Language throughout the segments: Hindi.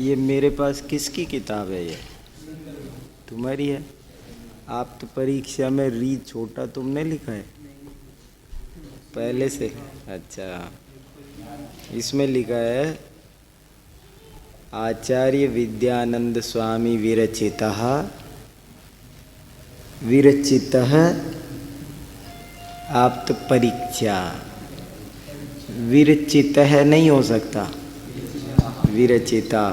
ये मेरे पास किसकी किताब है? ये तुम्हारी है? आप तो परीक्षा में री छोटा तुमने लिखा है पहले से। अच्छा, इसमें लिखा है आचार्य विद्यानंद स्वामी विरचितः आप तो परीक्षा विरचितः नहीं हो सकता, विरचिता।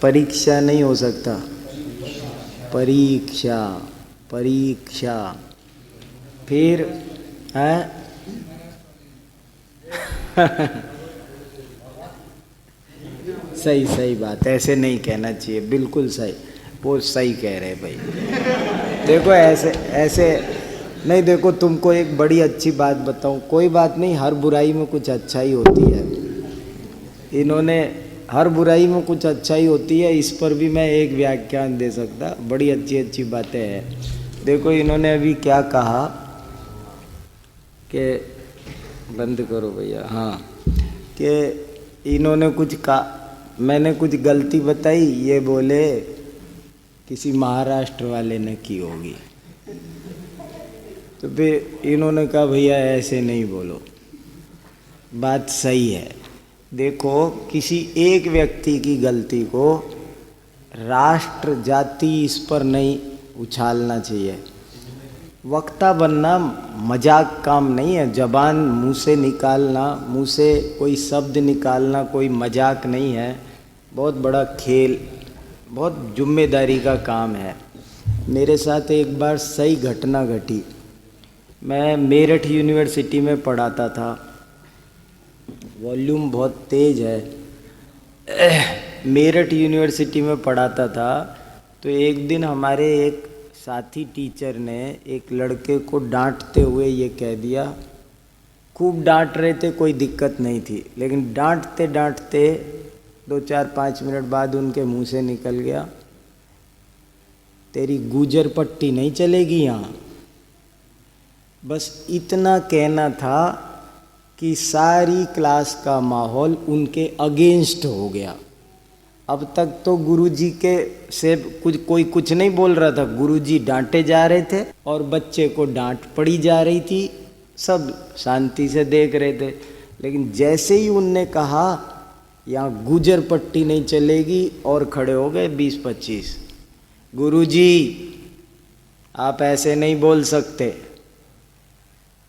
परीक्षा नहीं हो सकता, परीक्षा परीक्षा। फिर है सही सही बात, ऐसे नहीं कहना चाहिए, बिल्कुल सही, वो सही कह रहे भाई। देखो ऐसे ऐसे नहीं, देखो तुमको एक बड़ी अच्छी बात बताऊं, कोई बात नहीं, हर बुराई में कुछ अच्छा ही होती है। इन्होंने हर बुराई में कुछ अच्छा ही होती है, इस पर भी मैं एक व्याख्यान दे सकता, बड़ी अच्छी अच्छी बातें हैं। देखो इन्होंने अभी क्या कहा कि बंद करो भैया, हाँ, कि इन्होंने कुछ कहा, मैंने कुछ गलती बताई, ये बोले किसी महाराष्ट्र वाले ने की होगी। तो फिर इन्होंने कहा भैया ऐसे नहीं बोलो, बात सही है। देखो किसी एक व्यक्ति की गलती को राष्ट्र जाति इस पर नहीं उछालना चाहिए। वक्ता बनना मजाक काम नहीं है, जबान मुंह से निकालना, मुंह से कोई शब्द निकालना कोई मजाक नहीं है, बहुत बड़ा खेल, बहुत जिम्मेदारी का काम है। मेरे साथ एक बार सही घटना घटी। मैं मेरठ यूनिवर्सिटी में पढ़ाता था, वॉल्यूम बहुत तेज है। मेरठ यूनिवर्सिटी में पढ़ाता था, तो एक दिन हमारे एक साथी टीचर ने एक लड़के को डांटते हुए ये कह दिया, खूब डांट रहे थे, कोई दिक्कत नहीं थी, लेकिन डांटते डांटते 2-4-5 मिनट बाद उनके मुंह से निकल गया, तेरी गुजर पट्टी नहीं चलेगी यहाँ। बस इतना कहना था कि सारी क्लास का माहौल उनके अगेंस्ट हो गया। अब तक तो गुरुजी के से कोई कुछ नहीं बोल रहा था, गुरुजी डांटे जा रहे थे और बच्चे को डांट पड़ी जा रही थी, सब शांति से देख रहे थे। लेकिन जैसे ही उनने कहा यहाँ गुजर पट्टी नहीं चलेगी, और खड़े हो गए 20-25। गुरुजी आप ऐसे नहीं बोल सकते।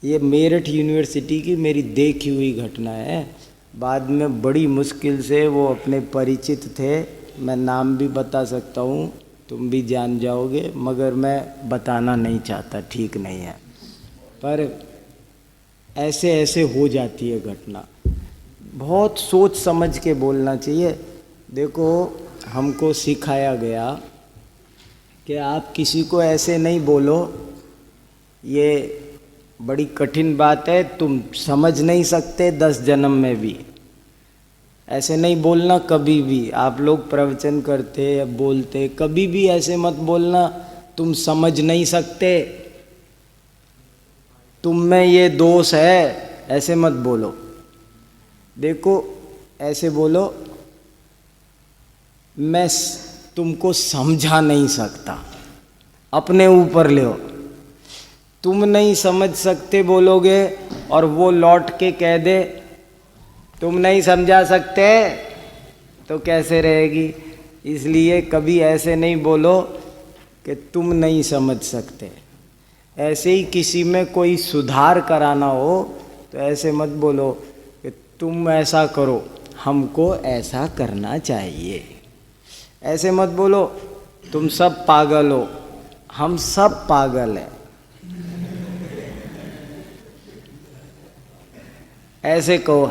ये मेरठ यूनिवर्सिटी की मेरी देखी हुई घटना है। बाद में बड़ी मुश्किल से वो अपने परिचित थे, मैं नाम भी बता सकता हूँ, तुम भी जान जाओगे, मगर मैं बताना नहीं चाहता, ठीक नहीं है। पर ऐसे ऐसे हो जाती है घटना, बहुत सोच समझ के बोलना चाहिए। देखो हमको सिखाया गया कि आप किसी को ऐसे नहीं बोलो, ये बड़ी कठिन बात है, तुम समझ नहीं सकते 10 जन्म में भी। ऐसे नहीं बोलना कभी भी। आप लोग प्रवचन करते या बोलते, कभी भी ऐसे मत बोलना तुम समझ नहीं सकते, तुम में ये दोष है, ऐसे मत बोलो। देखो ऐसे बोलो, मैं तुमको समझा नहीं सकता, अपने ऊपर ले। तुम नहीं समझ सकते बोलोगे और वो लौट के कह दे तुम नहीं समझा सकते, तो कैसे रहेगी? इसलिए कभी ऐसे नहीं बोलो कि तुम नहीं समझ सकते। ऐसे ही किसी में कोई सुधार कराना हो तो ऐसे मत बोलो कि तुम ऐसा करो, हमको ऐसा करना चाहिए। ऐसे मत बोलो तुम सब पागल हो, हम सब पागल हैं। ऐसे कहो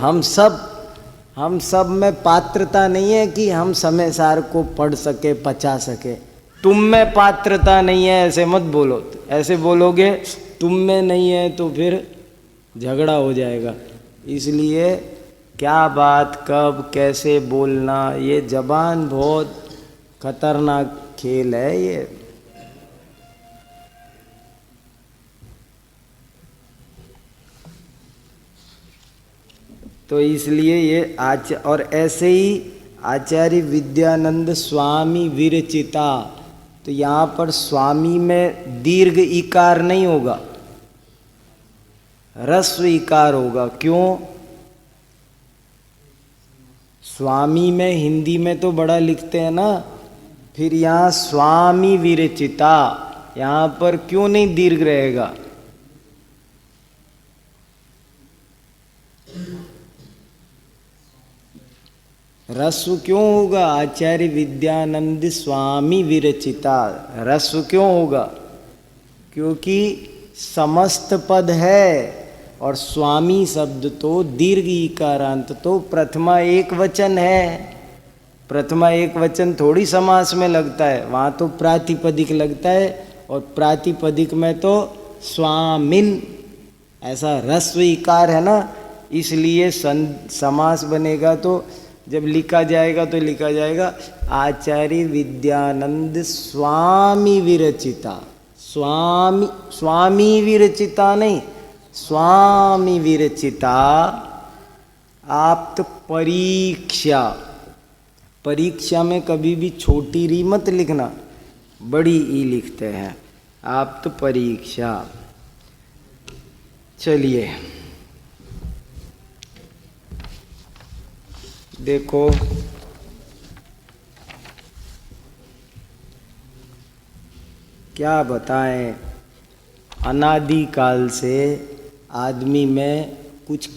हम सब में पात्रता नहीं है कि हम समय सार को पढ़ सके, पचा सके। तुम में पात्रता नहीं है, ऐसे मत बोलो। ऐसे बोलोगे तुम में नहीं है तो फिर झगड़ा हो जाएगा। इसलिए क्या बात कब कैसे बोलना, ये जबान बहुत खतरनाक खेल है ये। तो इसलिए ये आज, और ऐसे ही आचार्य विद्यानंद स्वामी विरचिता, तो यहाँ पर स्वामी में दीर्घ इकार नहीं होगा, ह्रस्व इकार होगा। क्यों? स्वामी में हिंदी में तो बड़ा लिखते हैं ना, फिर यहाँ स्वामी विरचिता, यहाँ पर क्यों नहीं दीर्घ रहेगा? ह्रस्व क्यों होगा? आचार्य विद्यानंद स्वामी विरचिता, ह्रस्व क्यों होगा? क्योंकि समस्त पद है और स्वामी शब्द तो दीर्घ इकारांत, तो प्रथमा एक वचन है। प्रथमा एक वचन थोड़ी समास में लगता है, वहाँ तो प्रातिपदिक लगता है, और प्रातिपदिक में तो स्वामिन ऐसा ह्रस्व इकार है ना, इसलिए समास बनेगा। तो जब लिखा जाएगा तो लिखा जाएगा आचार्य विद्यानंद स्वामी विरचिता, स्वामी, स्वामी विरचिता नहीं, स्वामी विरचिता। आप्त परीक्षा, परीक्षा में कभी भी छोटी री मत लिखना, बड़ी ई लिखते हैं। आप्त परीक्षा। चलिए देखो, क्या बताएं, अनादिकाल से आदमी में कुछ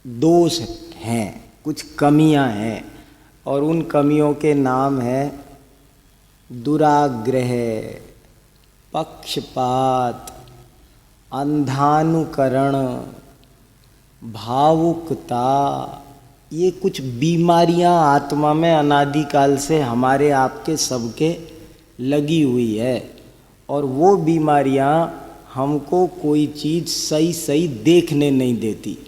दोष हैं, कुछ कमियां हैं, और उन कमियों के नाम है दुराग्रह, पक्षपात, अंधानुकरण, भावुकता। ये कुछ बीमारियां आत्मा में अनादिकाल से हमारे आपके सबके लगी हुई है, और वो बीमारियां हमको कोई चीज़ सही सही देखने नहीं देती।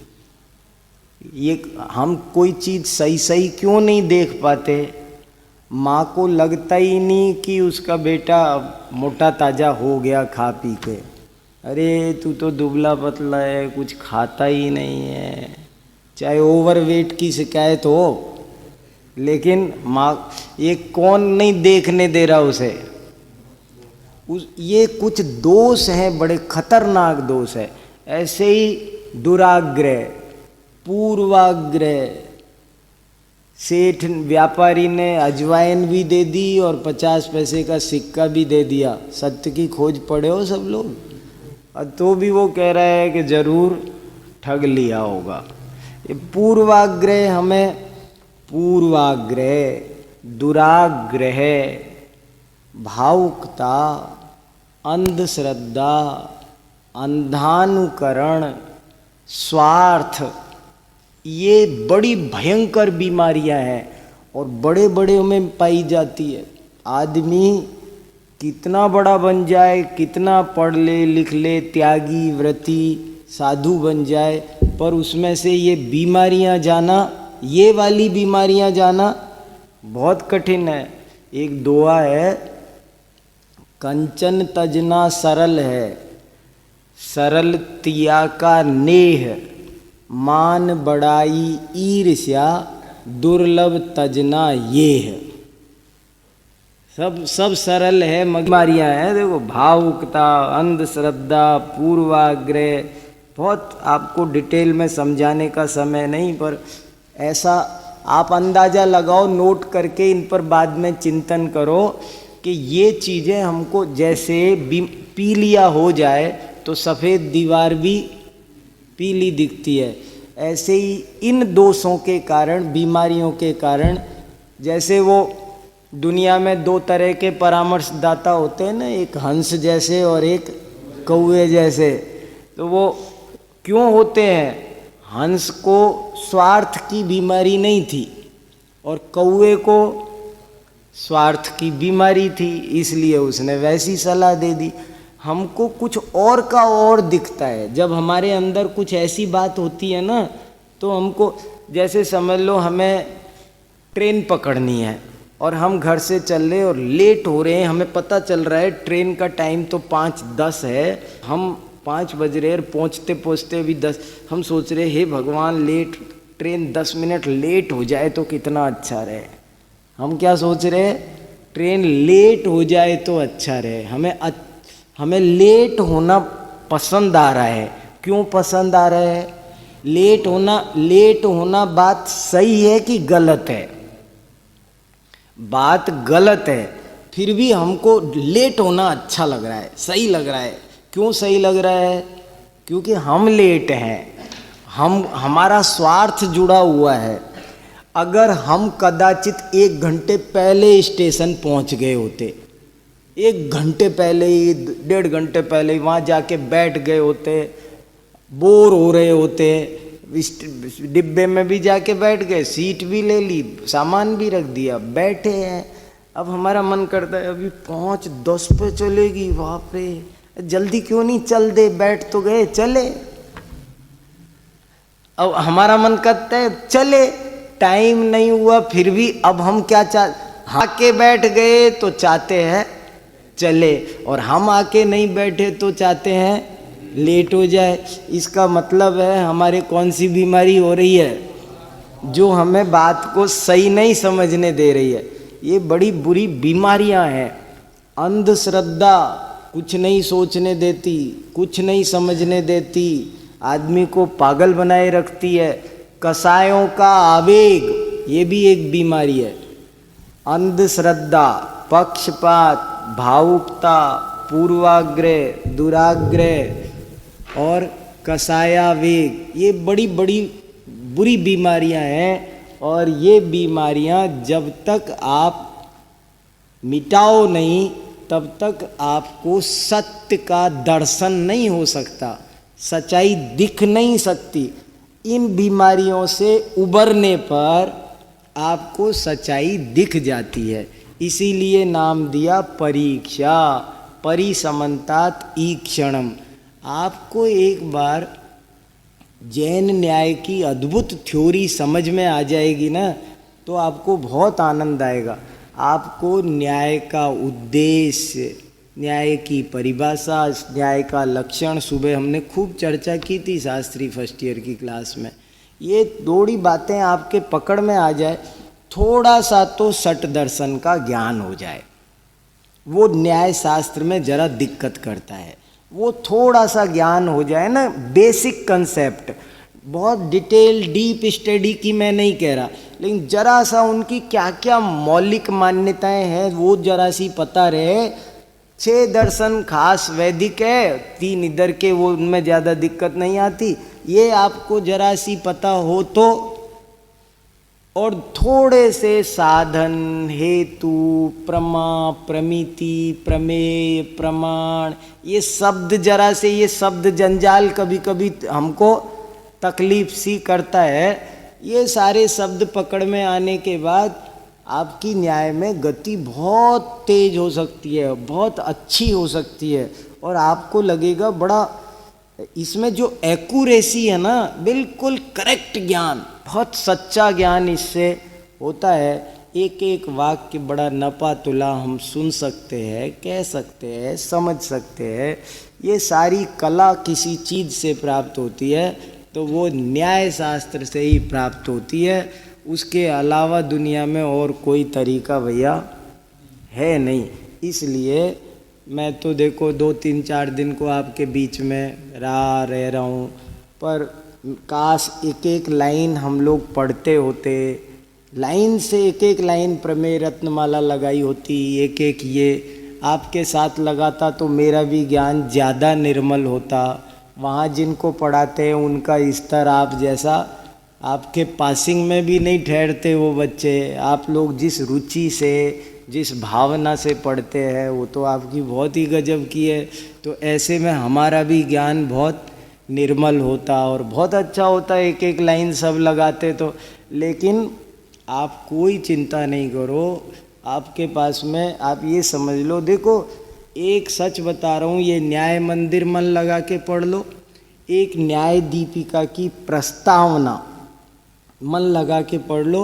ये हम कोई चीज़ सही सही क्यों नहीं देख पाते? माँ को लगता ही नहीं कि उसका बेटा मोटा ताज़ा हो गया खा पी के, अरे तू तो दुबला पतला है, कुछ खाता ही नहीं है, चाहे ओवरवेट की शिकायत हो, लेकिन माँ ये कौन नहीं देखने दे रहा उसे। ये कुछ दोष हैं, बड़े खतरनाक दोष है। ऐसे ही दुराग्रह, पूर्वाग्रह। सेठ व्यापारी ने अजवाइन भी दे दी और 50 पैसे का सिक्का भी दे दिया। सत्य की खोज पड़े हो सब लोग, और तो भी वो कह रहा है कि जरूर ठग लिया होगा। ये पूर्वाग्रह, हमें पूर्वाग्रह, दुराग्रह, भावुकता, अंधश्रद्धा, अंधानुकरण, स्वार्थ, ये बड़ी भयंकर बीमारियां हैं और बड़े बड़े में पाई जाती है। आदमी कितना बड़ा बन जाए, कितना पढ़ ले लिख ले, त्यागी व्रती साधु बन जाए, पर उसमें से ये बीमारियां जाना, ये वाली बीमारियां जाना बहुत कठिन है। एक दोहा है, कंचन तजना सरल है, सरल तिया का नेह, मान बड़ाई ईर्ष्या, दुर्लभ तजना ये है। सब सरल है, बीमारियां हैं। देखो, भावुकता, अंधश्रद्धा, पूर्वाग्रह, बहुत आपको डिटेल में समझाने का समय नहीं, पर ऐसा आप अंदाज़ा लगाओ, नोट करके इन पर बाद में चिंतन करो कि ये चीज़ें हमको, जैसे पीलिया हो जाए तो सफ़ेद दीवार भी पीली दिखती है, ऐसे ही इन दोषों के कारण, बीमारियों के कारण, जैसे वो दुनिया में दो तरह के परामर्शदाता होते हैं ना, एक हंस जैसे और एक कौवे जैसे। तो वो क्यों होते हैं? हंस को स्वार्थ की बीमारी नहीं थी और कौवे को स्वार्थ की बीमारी थी, इसलिए उसने वैसी सलाह दे दी। हमको कुछ और का और दिखता है। जब हमारे अंदर कुछ ऐसी बात होती है ना, तो हमको, जैसे समझ लो हमें ट्रेन पकड़नी है और हम घर से चल रहे और लेट हो रहे हैं, हमें पता चल रहा है ट्रेन का टाइम तो 5:10 है, हम 5 बज रहे हैं, पहुँचते पहुँचते भी 10। हम सोच रहे, हे भगवान, लेट ट्रेन 10 मिनट लेट हो जाए तो कितना अच्छा रहे। हम क्या सोच रहे हैं, ट्रेन लेट हो जाए तो अच्छा रहे। हमें लेट होना पसंद आ रहा है। क्यों पसंद आ रहा है? लेट होना बात सही है कि गलत है? बात गलत है, फिर भी हमको लेट होना अच्छा लग रहा है, सही लग रहा है। क्यों सही लग रहा है? क्योंकि हम लेट हैं, हमारा स्वार्थ जुड़ा हुआ है। अगर हम कदाचित 1 घंटे पहले स्टेशन पहुंच गए होते, 1 घंटे पहले ही, 1.5 घंटे पहले ही वहाँ जाके बैठ गए होते, बोर हो रहे होते, डिब्बे में भी जाके बैठ गए, सीट भी ले ली, सामान भी रख दिया, बैठे हैं। अब हमारा मन करता है अभी 5:10 पे चलेगी, बाप रे जल्दी क्यों नहीं चल दे, बैठ तो गए, चले। अब हमारा मन करता है चले, टाइम नहीं हुआ, फिर भी अब हम क्या आके बैठ गए तो चाहते हैं चले, और हम आके नहीं बैठे तो चाहते हैं लेट हो जाए। इसका मतलब है हमारे कौन सी बीमारी हो रही है, जो हमें बात को सही नहीं समझने दे रही है। ये बड़ी बुरी बीमारियां हैं। अंधश्रद्धा कुछ नहीं सोचने देती, कुछ नहीं समझने देती, आदमी को पागल बनाए रखती है। कसायों का आवेग, ये भी एक बीमारी है। अंधश्रद्धा, पक्षपात, भावुकता, पूर्वाग्रह, दुराग्रह और कसायावेग, ये बड़ी बड़ी बुरी बीमारियां हैं। और ये बीमारियां जब तक आप मिटाओ नहीं, तब तक आपको सत्य का दर्शन नहीं हो सकता, सच्चाई दिख नहीं सकती। इन बीमारियों से उबरने पर आपको सच्चाई दिख जाती है। इसीलिए नाम दिया परीक्षा, परिसमन्तात ईक्षणम। आपको एक बार जैन न्याय की अद्भुत थ्योरी समझ में आ जाएगी ना, तो आपको बहुत आनंद आएगा। आपको न्याय का उद्देश्य, न्याय की परिभाषा, न्याय का लक्षण, सुबह हमने खूब चर्चा की थी शास्त्री फर्स्ट ईयर की क्लास में। ये थोड़ी बातें आपके पकड़ में आ जाए, थोड़ा सा तो सट दर्शन का ज्ञान हो जाए, वो न्याय शास्त्र में जरा दिक्कत करता है। वो थोड़ा सा ज्ञान हो जाए ना, बेसिक कंसेप्ट, बहुत डिटेल डीप स्टडी की मैं नहीं कह रहा, लेकिन जरा सा उनकी क्या क्या मौलिक मान्यताएं हैं वो जरा सी पता रहे। 6 दर्शन खास वैदिक है, 3 इधर के, वो उनमें ज़्यादा दिक्कत नहीं आती। ये आपको जरा सी पता हो तो, और थोड़े से साधन, हेतु, प्रमा, प्रमिति, प्रमेय, प्रमाण, ये शब्द जरा से, ये शब्द जंजाल कभी कभी हमको तकलीफ सी करता है। ये सारे शब्द पकड़ में आने के बाद आपकी न्याय में गति बहुत तेज हो सकती है, बहुत अच्छी हो सकती है, और आपको लगेगा बड़ा, इसमें जो एक्यूरेसी है ना, बिल्कुल करेक्ट ज्ञान, बहुत सच्चा ज्ञान इससे होता है। एक एक वाक्य बड़ा नपा तुला हम सुन सकते हैं, कह सकते हैं, समझ सकते हैं। ये सारी कला किसी चीज़ से प्राप्त होती है तो वो न्याय शास्त्र से ही प्राप्त होती है। उसके अलावा दुनिया में और कोई तरीका भैया है नहीं। इसलिए मैं तो देखो 2-3-4 दिन को आपके बीच में रह रहा हूँ, पर काश एक एक लाइन हम लोग पढ़ते होते, लाइन से एक एक लाइन प्रमेय रत्नमाला लगाई होती, एक एक ये आपके साथ लगाता तो मेरा भी ज्ञान ज़्यादा निर्मल होता। वहाँ जिनको पढ़ाते हैं उनका स्तर आप जैसा, आपके पासिंग में भी नहीं ठहरते वो बच्चे। आप लोग जिस रुचि से, जिस भावना से पढ़ते हैं वो तो आपकी बहुत ही गजब की है। तो ऐसे में हमारा भी ज्ञान बहुत निर्मल होता और बहुत अच्छा होता, एक एक लाइन सब लगाते तो। लेकिन आप कोई चिंता नहीं करो, आपके पास में आप ये समझ लो, देखो एक सच बता रहा हूँ, ये न्याय मंदिर मन लगा के पढ़ लो, एक न्याय दीपिका की प्रस्तावना मन लगा के पढ़ लो,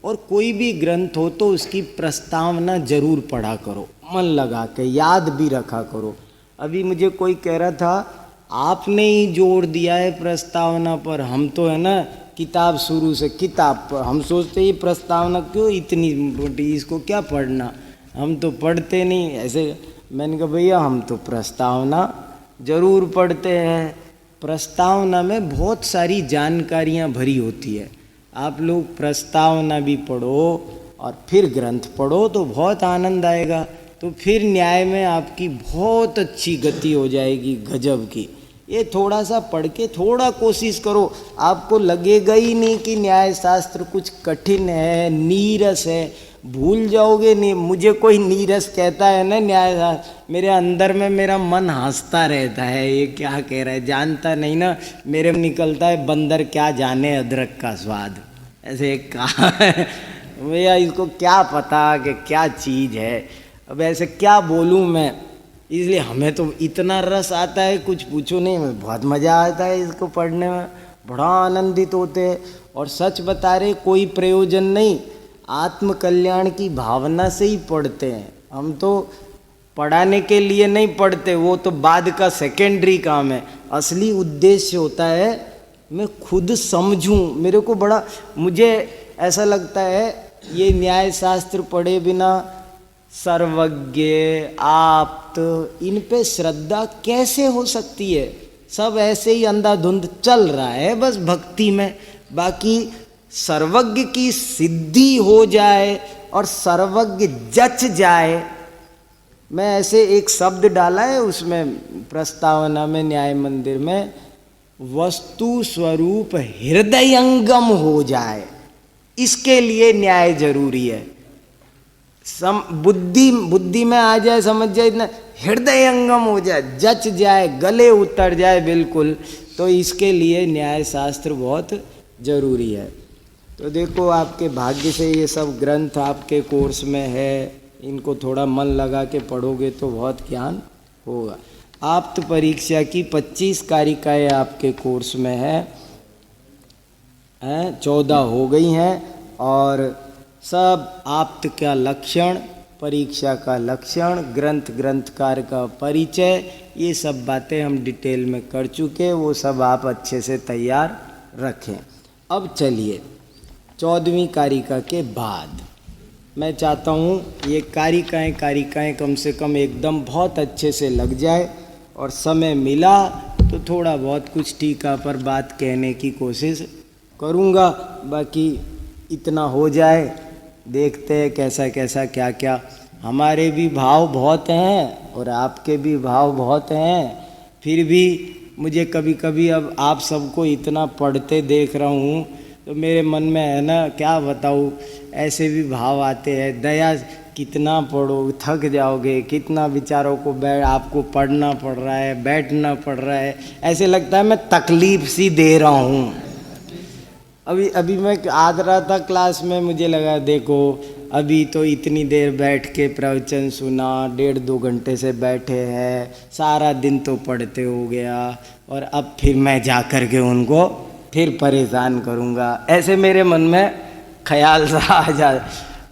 और कोई भी ग्रंथ हो तो उसकी प्रस्तावना जरूर पढ़ा करो, मन लगा के, याद भी रखा करो। अभी मुझे कोई कह रहा था आपने ही जोर दिया है प्रस्तावना पर, हम तो है ना किताब शुरू से किताब हम सोचते ये प्रस्तावना क्यों इतनी मोटी, इसको क्या पढ़ना, हम तो पढ़ते नहीं ऐसे। मैंने कहा भैया हम तो प्रस्तावना जरूर पढ़ते हैं, प्रस्तावना में बहुत सारी जानकारियाँ भरी होती है। आप लोग प्रस्तावना भी पढ़ो और फिर ग्रंथ पढ़ो तो बहुत आनंद आएगा, तो फिर न्याय में आपकी बहुत अच्छी गति हो जाएगी गजब की। ये थोड़ा सा पढ़ के थोड़ा कोशिश करो, आपको लगेगा ही नहीं कि न्याय शास्त्र कुछ कठिन है, नीरस है, भूल जाओगे नहीं। मुझे कोई नीरस कहता है ना न्याय शास्त्र, मेरे अंदर में मेरा मन हंसता रहता है, ये क्या कह रहा है, जानता नहीं ना, मेरे में निकलता है बंदर क्या जाने अदरक का स्वाद, ऐसे एक कहा है भैया, इसको क्या पता कि क्या चीज़ है, अब ऐसे क्या बोलूँ मैं। इसलिए हमें तो इतना रस आता है कुछ पूछो नहीं, बहुत मज़ा आता है इसको पढ़ने में, बड़ा आनंदित होते हैं। और सच बता रहे कोई प्रयोजन नहीं, आत्म कल्याण की भावना से ही पढ़ते हैं हम, तो पढ़ाने के लिए नहीं पढ़ते, वो तो बाद का सेकेंडरी काम है। असली उद्देश्य होता है मैं खुद समझूं। मेरे को बड़ा, मुझे ऐसा लगता है ये न्याय शास्त्र पढ़े बिना सर्वज्ञ आप्त इन पे श्रद्धा कैसे हो सकती है। सब ऐसे ही अंधाधुंध चल रहा है बस भक्ति में, बाकी सर्वज्ञ की सिद्धि हो जाए और सर्वज्ञ जच जाए। मैं ऐसे एक शब्द डाला है उसमें प्रस्तावना में न्याय मंदिर में, वस्तु स्वरूप हृदयंगम हो जाए, इसके लिए न्याय जरूरी है। बुद्धि में आ जाए, समझ जाए, इतना हृदयंगम हो जाए, जच जाए, गले उतर जाए बिल्कुल, तो इसके लिए न्याय शास्त्र बहुत जरूरी है। तो देखो आपके भाग्य से ये सब ग्रंथ आपके कोर्स में है, इनको थोड़ा मन लगा के पढ़ोगे तो बहुत ज्ञान होगा। आप्त परीक्षा की 25 कारिकाएँ आपके कोर्स में है, 14 हो गई हैं, और सब आप्त का लक्षण, परीक्षा का लक्षण, ग्रंथकार का परिचय, ये सब बातें हम डिटेल में कर चुके, वो सब आप अच्छे से तैयार रखें। अब चलिए 14वीं कारिका के बाद मैं चाहता हूँ ये कारिकाएँ कम से कम एकदम बहुत अच्छे से लग जाए, और समय मिला तो थोड़ा बहुत कुछ टीका पर बात कहने की कोशिश करूँगा, बाकी इतना हो जाए। देखते हैं कैसा कैसा क्या क्या, हमारे भी भाव बहुत हैं और आपके भी भाव बहुत हैं, फिर भी मुझे कभी कभी अब आप सबको इतना पढ़ते देख रहा हूँ तो मेरे मन में है ना, क्या बताऊँ, ऐसे भी भाव आते हैं, दया कितना पढ़ो थक जाओगे, कितना बेचारों को आपको पढ़ना पड़ रहा है, बैठना पड़ रहा है, ऐसे लगता है मैं तकलीफ सी दे रहा हूँ। अभी मैं आ रहा था क्लास में, मुझे लगा देखो अभी तो इतनी देर बैठ के प्रवचन सुना, 1.5-2 घंटे से बैठे हैं, सारा दिन तो पढ़ते हो गया, और अब फिर मैं जा कर के उनको फिर परेशान करूँगा, ऐसे मेरे मन में ख्याल सा आ जाए।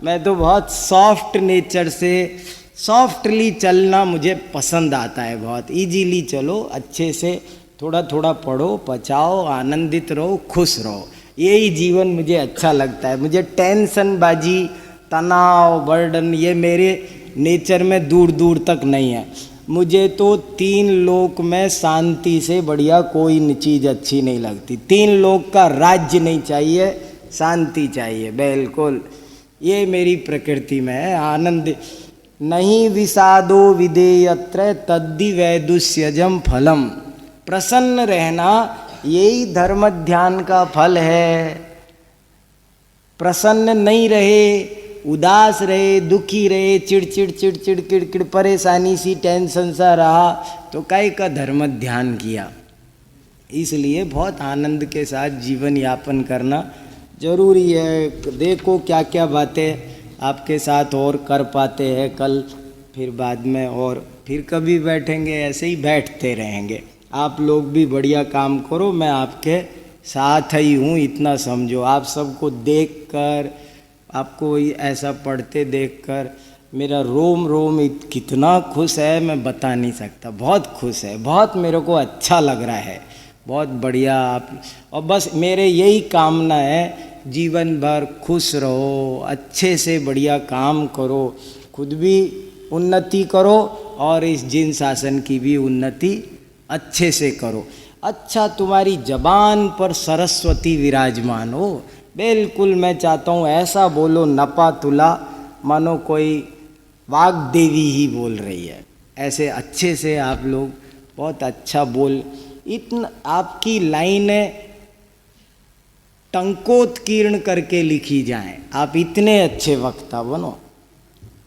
मैं तो बहुत सॉफ्ट नेचर से, सॉफ्टली चलना मुझे पसंद आता है, बहुत इजीली चलो, अच्छे से थोड़ा थोड़ा पढ़ो, पचाओ, आनंदित रहो, खुश रहो, यही जीवन मुझे अच्छा लगता है। मुझे टेंशन बाजी, तनाव, बर्डन, ये मेरे नेचर में दूर दूर तक नहीं है। मुझे तो 3 लोक में शांति से बढ़िया कोई चीज़ अच्छी नहीं लगती। 3 लोक का राज्य नहीं चाहिए, शांति चाहिए, बिल्कुल, ये मेरी प्रकृति में है। आनंद नहीं विषादो विधेयत्र तद्धि वैदुष्यजम फलम, प्रसन्न रहना यही धर्म ध्यान का फल है। प्रसन्न नहीं रहे, उदास रहे, दुखी रहे, चिड़चिड़ चिड़चिड़ किड़किड़, परेशानी सी, टेंशन सा रहा, तो काहे का धर्म ध्यान किया। इसलिए बहुत आनंद के साथ जीवन यापन करना जरूरी है। देखो क्या क्या बातें आपके साथ और कर पाते हैं कल, फिर बाद में, और फिर कभी बैठेंगे, ऐसे ही बैठते रहेंगे। आप लोग भी बढ़िया काम करो, मैं आपके साथ ही हूँ, इतना समझो। आप सबको देखकर, आपको ऐसा पढ़ते देखकर मेरा रोम रोम कितना खुश है, मैं बता नहीं सकता, बहुत खुश है, बहुत मेरे को अच्छा लग रहा है, बहुत बढ़िया आप। और बस मेरे यही कामना है, जीवन भर खुश रहो, अच्छे से बढ़िया काम करो, खुद भी उन्नति करो और इस जिन शासन की भी उन्नति अच्छे से करो। अच्छा, तुम्हारी जबान पर सरस्वती विराजमान हो, बिल्कुल मैं चाहता हूँ ऐसा बोलो नपा तुला, मानो कोई वाग्देवी ही बोल रही है। ऐसे अच्छे से आप लोग बहुत अच्छा बोल, इतना आपकी लाइनें टंकोत्कीर्ण करके लिखी जाएं, आप इतने अच्छे वक्ता बनो।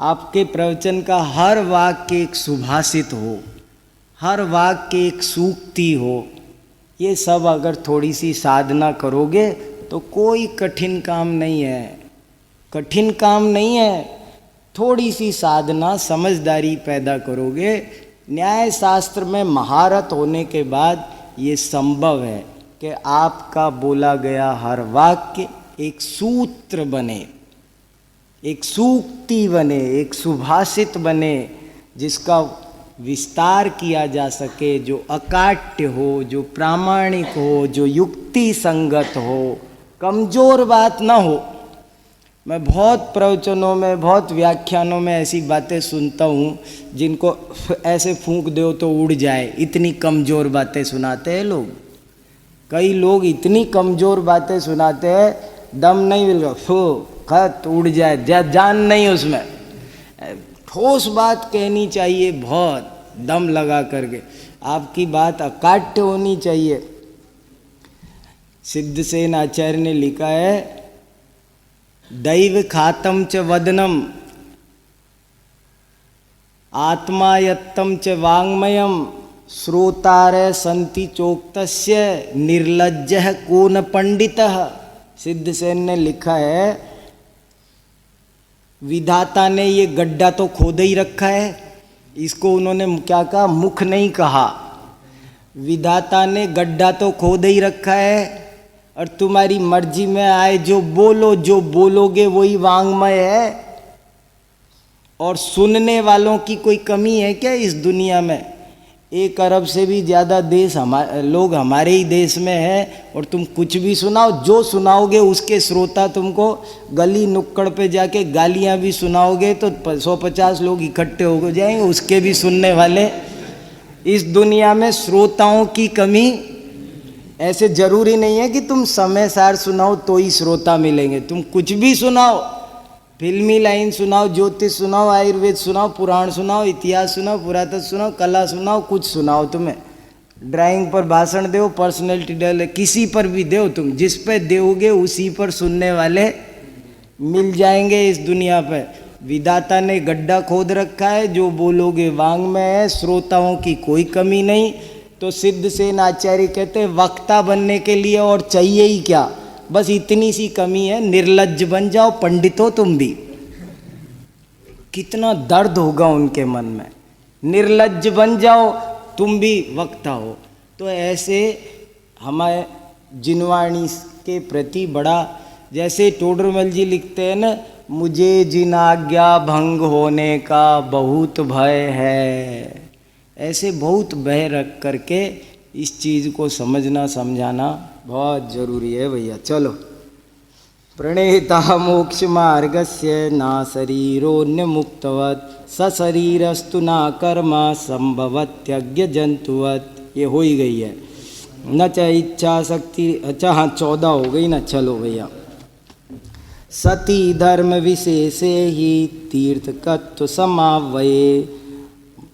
आपके प्रवचन का हर वाक्य एक सुभाषित हो, हर वाक्य एक सूक्ति हो। ये सब अगर थोड़ी सी साधना करोगे तो कोई कठिन काम नहीं है, कठिन काम नहीं है। थोड़ी सी साधना, समझदारी पैदा करोगे, न्याय शास्त्र में महारत होने के बाद ये संभव है कि आपका बोला गया हर वाक्य एक सूत्र बने, एक सूक्ति बने, एक सुभाषित बने, जिसका विस्तार किया जा सके, जो अकाट्य हो, जो प्रामाणिक हो, जो युक्ति संगत हो, कमजोर बात ना हो। मैं बहुत प्रवचनों में, बहुत व्याख्यानों में ऐसी बातें सुनता हूँ जिनको ऐसे फूंक दो तो उड़ जाए, इतनी कमज़ोर बातें सुनाते हैं लोग। कई लोग इतनी कमज़ोर बातें सुनाते हैं, दम नहीं मिल रहा, खत उड़ जाए, जान नहीं उसमें। ठोस बात कहनी चाहिए, बहुत दम लगा करके। आपकी बात अकाट्य होनी चाहिए। सिद्धसेन आचार्य ने लिखा है, दैव खातम च वदनम आत्मायत्तम च वाङ्मयम श्रोतारय संति चोक्तस्य निर्लज्जः को न पंडितः। सिद्धसेन ने लिखा है, विधाता ने ये गड्ढा तो खोद ही रखा है, इसको उन्होंने क्या कहा, मुख नहीं कहा। विधाता ने गड्ढा तो खोद ही रखा है और तुम्हारी मर्जी में आए जो बोलो, जो बोलोगे वही वांग्मय है। और सुनने वालों की कोई कमी है क्या इस दुनिया में? 1 अरब से भी ज़्यादा देश लोग हमारे ही देश में हैं, और तुम कुछ भी सुनाओ, जो सुनाओगे उसके श्रोता तुमको गली नुक्कड़ पे जाके गालियां भी सुनाओगे तो 150 लोग इकट्ठे हो जाएंगे, उसके भी सुनने वाले। इस दुनिया में श्रोताओं की कमी, ऐसे जरूरी नहीं है कि तुम समय सार सुनाओ तो ही श्रोता मिलेंगे। तुम कुछ भी सुनाओ, फिल्मी लाइन सुनाओ, ज्योतिष सुनाओ, आयुर्वेद सुनाओ, पुराण सुनाओ, इतिहास सुनाओ, पुरातत्व सुनाओ, कला सुनाओ, कुछ सुनाओ। तुम्हें ड्राइंग पर भाषण दो, पर्सनैलिटी डे, किसी पर भी दो, तुम जिस पे दोगे उसी पर सुनने वाले मिल जाएंगे इस दुनिया पे। विधाता ने गड्ढा खोद रखा है, जो बोलोगे वांग में है, श्रोताओं की कोई कमी नहीं। तो सिद्धसेन आचार्य कहते हैं, वक्ता बनने के लिए और चाहिए ही क्या, बस इतनी सी कमी है, निर्लज्ज बन जाओ, पंडित हो तुम भी। कितना दर्द होगा उनके मन में, निर्लज्ज बन जाओ तुम भी वक्ता हो। तो ऐसे हमारे जिनवाणी के प्रति बड़ा, जैसे टोडरमल जी लिखते हैं ना, मुझे जिन आज्ञा भंग होने का बहुत भय है। ऐसे बहुत भय रख करके इस चीज़ को समझना समझाना बहुत जरूरी है भैया। चलो, प्रणेता मोक्ष मार्गस्य ना शरीरोन्य मुक्तवत सशरीरस्तु ना कर्मा संभवत्यज्ञ जंतुवत। ये हो ही गई है। न च इच्छा शक्ति, अच्छा हाँ 14 हो गई ना। चलो भैया, सती धर्म विशेषे ही तीर्थकत्व समावये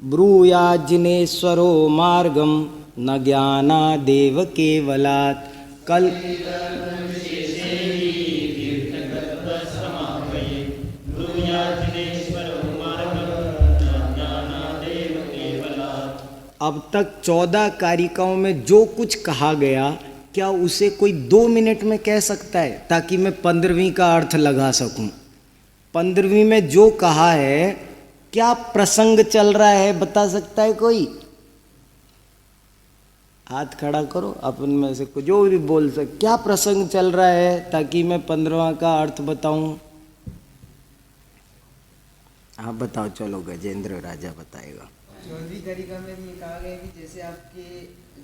ब्रूया जिनेश्वरो मार्गम न ज्ञानादेव केवलात्। कल अब तक 14 कारिकाओं में जो कुछ कहा गया, क्या उसे कोई 2 मिनट में कह सकता है, ताकि मैं 15वीं का अर्थ लगा सकूं? 15वीं में जो कहा है, क्या प्रसंग चल रहा है, बता सकता है कोई? हाथ खड़ा करो, अपन में से जो भी बोल सके, क्या प्रसंग चल रहा है, ताकि मैं 15वां का अर्थ बताऊं। आप बताओ। चलो, गजेंद्र राजा बताएगा। 14वीं कारिका में ये कहा गया कि जैसे आपके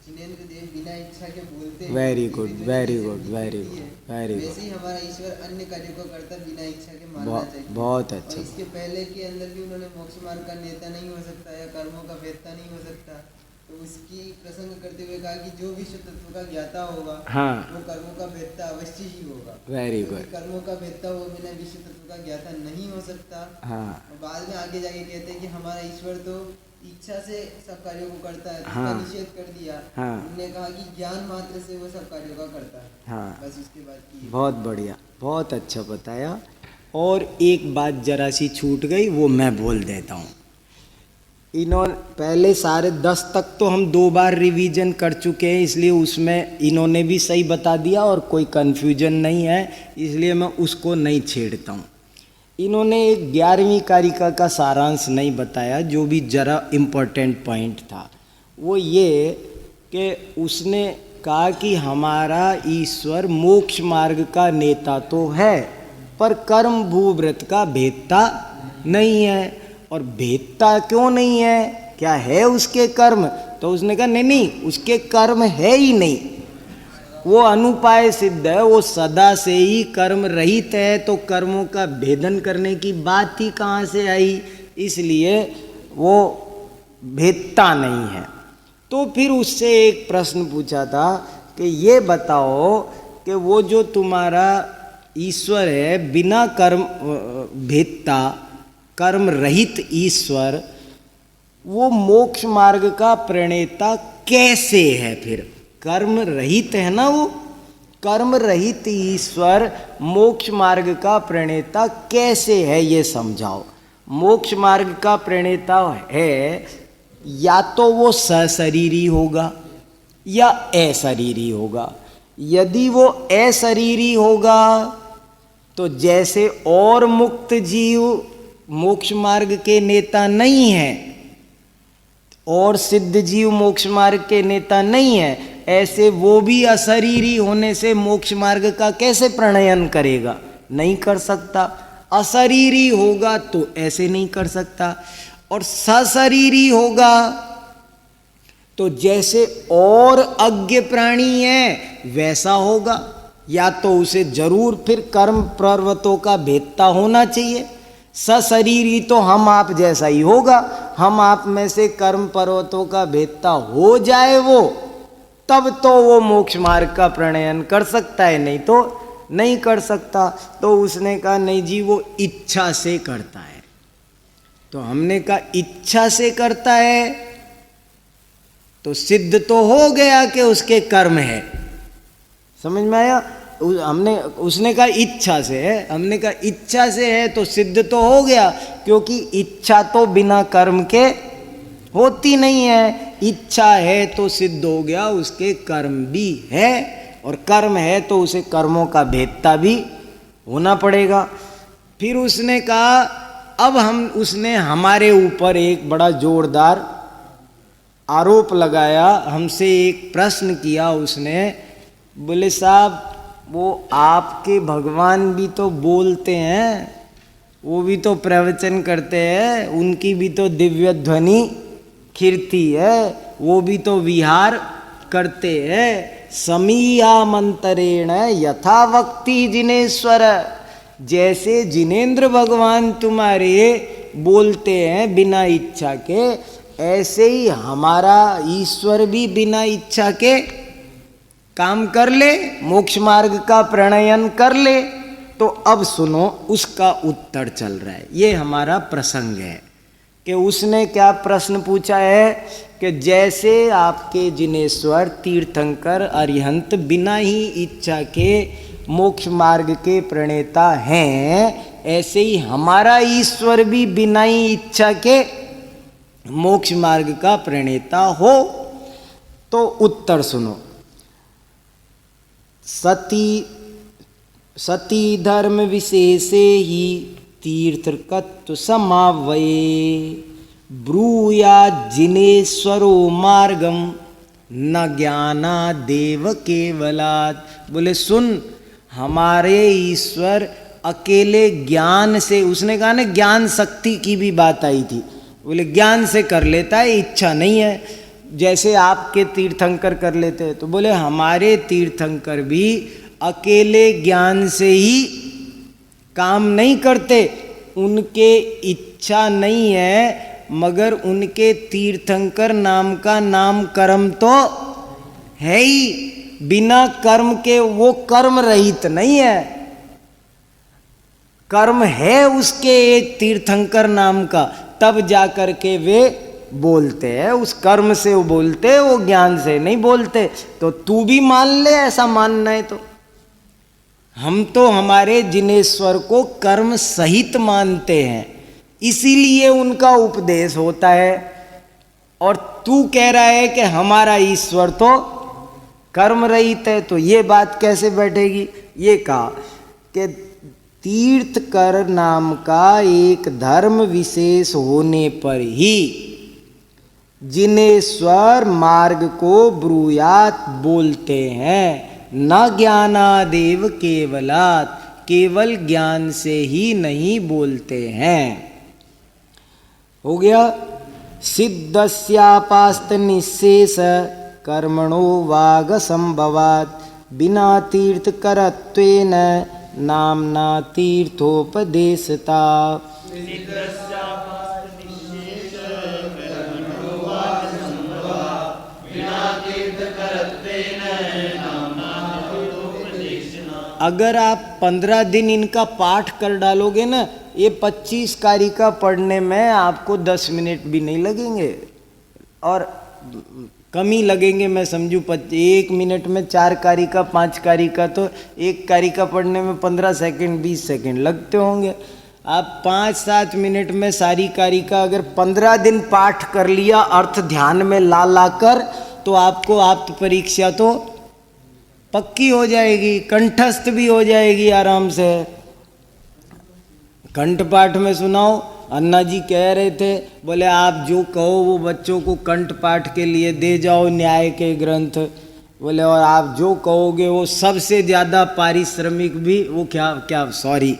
जिनेंद्र देव बिना इच्छा के बोलते हैं। Very good, very good, very good, very वैसे गुड। ही हमारा ईश्वर अन्य कार्यों को करता बिना इच्छा के मानना चाहिए। बहुत और अच्छा। इसके पहले के अंदर भी उन्होंने मोक्ष मार्ग का नेता नहीं हो सकता या कर्मों का वेत्ता नहीं हो सकता। तो उसकी प्रसंग करते हुए कहा कि जो विश्व तत्व का ज्ञाता होगा, हाँ, वो कर्मों का वेत्ता अवश्य ही होगा। वेरी क्योंकि गुड। कर्मों का वेत्ता हुए बिना विश्व तत्व का ज्ञाता नहीं हो सकता। हाँ, और बाद में आगे जाके कहते हैं कि हमारा ईश्वर तो इच्छा से सब कार्यों को करता है, हाँ, उसका निषेध कर दिया। हाँ, उन्होंने कहा कि ज्ञान मात्र से वो सब कार्यों का करता है। हाँ, बस उसके बाद की बहुत बढ़िया, बहुत अच्छा बताया। और एक बात जरा सी छूट गई, वो मैं बोल देता हूँ। इन्होंने पहले सारे 10 तक तो हम 2 बार रिवीजन कर चुके हैं, इसलिए उसमें इन्होंने भी सही बता दिया और कोई कन्फ्यूजन नहीं है, इसलिए मैं उसको नहीं छेड़ता हूँ। इन्होंने एक 11वीं कारिका का सारांश नहीं बताया, जो भी जरा इम्पोर्टेंट पॉइंट था वो ये कि उसने कहा कि हमारा ईश्वर मोक्ष मार्ग का नेता तो है, पर कर्म भूव्रत का भेदता नहीं है। और भेदता क्यों नहीं है, क्या है उसके कर्म? तो उसने कहा नहीं नहीं, उसके कर्म है ही नहीं, वो अनुपाय सिद्ध है, वो सदा से ही कर्म रहित है, तो कर्मों का भेदन करने की बात ही कहाँ से आई, इसलिए वो भेदता नहीं है। तो फिर उससे एक प्रश्न पूछा था कि ये बताओ कि वो जो तुम्हारा ईश्वर है बिना कर्म भेदता, कर्म रहित ईश्वर, वो मोक्ष मार्ग का प्रणेता कैसे है? फिर कर्म रहित है ना वो, कर्म रहित ईश्वर मोक्ष मार्ग का प्रणेता कैसे है, ये समझाओ। मोक्ष मार्ग का प्रणेता है या तो वो सशरीरी होगा या अशरीरी होगा। यदि वो अशरीरी होगा तो जैसे और मुक्त जीव मोक्ष मार्ग के नेता नहीं है और सिद्ध जीव मोक्ष मार्ग के नेता नहीं है, ऐसे वो भी अशरीरी होने से मोक्ष मार्ग का कैसे प्रणयन करेगा? नहीं कर सकता। अशरीरी होगा तो ऐसे नहीं कर सकता, और सशरीरी होगा तो जैसे और अज्ञ प्राणी है वैसा होगा। या तो उसे जरूर फिर कर्म प्रवृत्तों का भेदता होना चाहिए। सशरीरी तो हम आप जैसा ही होगा, हम आप में से कर्म पर्वतों का भेदता हो जाए वो, तब तो वो मोक्ष मार्ग का प्रणयन कर सकता है, नहीं तो नहीं कर सकता। तो उसने कहा नहीं जी, वो इच्छा से करता है। तो हमने कहा इच्छा से करता है तो सिद्ध तो हो गया कि उसके कर्म है, समझ में आया? उसने कहा इच्छा से है, हमने कहा इच्छा से है तो सिद्ध तो हो गया, क्योंकि इच्छा तो बिना कर्म के होती नहीं है। इच्छा है तो सिद्ध हो गया उसके कर्म भी है, और कर्म है तो उसे कर्मों का भेदता भी होना पड़ेगा। फिर उसने कहा अब उसने हमारे ऊपर एक बड़ा जोरदार आरोप लगाया, हमसे एक प्रश्न किया उसने, बोले साहब वो आपके भगवान भी तो बोलते हैं, वो भी तो प्रवचन करते हैं, उनकी भी तो दिव्य ध्वनि कीर्ति है, वो भी तो विहार करते हैं। समीया मंतरेण यथा वक्ति जिनेश्वर, जैसे जिनेंद्र भगवान तुम्हारे बोलते हैं बिना इच्छा के, ऐसे ही हमारा ईश्वर भी बिना इच्छा के काम कर ले, मोक्ष मार्ग का प्रणयन कर ले। तो अब सुनो, उसका उत्तर चल रहा है, ये हमारा प्रसंग है कि उसने क्या प्रश्न पूछा है कि जैसे आपके जिनेश्वर तीर्थंकर अरिहंत बिना ही इच्छा के मोक्ष मार्ग के प्रणेता हैं, ऐसे ही हमारा ईश्वर भी बिना ही इच्छा के मोक्ष मार्ग का प्रणेता हो। तो उत्तर सुनो, सती धर्म विशेषे ही तीर्थकत्व समावये, ब्रूया जिनेश्वरो मार्गम न ज्ञाना देव केवलात्। बोले सुन, हमारे ईश्वर अकेले ज्ञान से, उसने कहा ना ज्ञान शक्ति की भी बात आई थी, बोले ज्ञान से कर लेता है, इच्छा नहीं है। जैसे आपके तीर्थंकर कर लेते हैं, तो बोले हमारे तीर्थंकर भी अकेले ज्ञान से ही काम नहीं करते, उनके इच्छा नहीं है, मगर उनके तीर्थंकर नाम का नाम कर्म तो है ही, बिना कर्म के वो कर्म रहित नहीं है, कर्म है उसके एक तीर्थंकर नाम का, तब जाकर के वे बोलते हैं, उस कर्म से वो बोलते, वो ज्ञान से नहीं बोलते। तो तू भी मान ले, ऐसा मानना है तो। हम तो हमारे जिनेश्वर को कर्म सहित मानते हैं, इसीलिए उनका उपदेश होता है। और तू कह रहा है कि हमारा ईश्वर तो कर्म रहित है, तो ये बात कैसे बैठेगी। ये कहा कि तीर्थकर नाम का एक धर्म विशेष होने पर ही जिनेश्वर मार्ग को ब्रूयात बोलते हैं, न ज्ञानादेव केवलात्, केवल ज्ञान से ही नहीं बोलते हैं। हो गया। सिद्धस्यापास्त निःशेष कर्मणो वाग संभवात्, बिना तीर्थ करत्वेन नामना तीर्थोपदेशता। अगर आप 15 दिन इनका पाठ कर डालोगे ना, ये 25 कारिका पढ़ने में आपको 10 मिनट भी नहीं लगेंगे, और कम ही लगेंगे। मैं समझूँ 1 मिनट में 4 कारिका 5 कारिका, तो एक कारिका पढ़ने में 15 सेकंड 20 सेकंड लगते होंगे। आप 5-7 मिनट में सारी कारिका अगर 15 दिन पाठ कर लिया अर्थ ध्यान में ला कर, तो आपको आप्त परीक्षा तो पक्की हो जाएगी, कंठस्थ भी हो जाएगी आराम से। कंठ पाठ में सुनाओ, अन्ना जी कह रहे थे, बोले आप जो कहो वो बच्चों को कंठ पाठ के लिए दे जाओ, न्याय के ग्रंथ, बोले और आप जो कहोगे वो सबसे ज़्यादा पारिश्रमिक भी, वो क्या सॉरी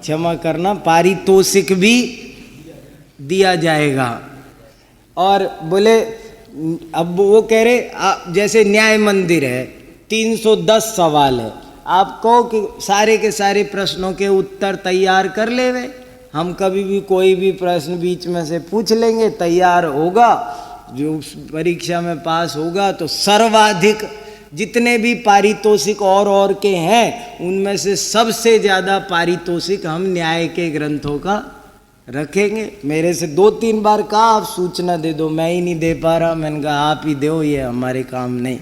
क्षमा करना, पारितोषिक भी दिया जाएगा। और बोले अब वो कह रहे जैसे न्याय मंदिर है, 310 सवाल है, आप कहो कि सारे के सारे प्रश्नों के उत्तर तैयार कर लेवे, हम कभी भी कोई भी प्रश्न बीच में से पूछ लेंगे, तैयार होगा, जो परीक्षा में पास होगा तो सर्वाधिक जितने भी पारितोषिक और के हैं, उनमें से सबसे ज़्यादा पारितोषिक हम न्याय के ग्रंथों का रखेंगे। मेरे से 2-3 बार कहा आप सूचना दे दो, मैं ही नहीं दे पा रहा, मैंने कहा आप ही दो, ये हमारे काम नहीं।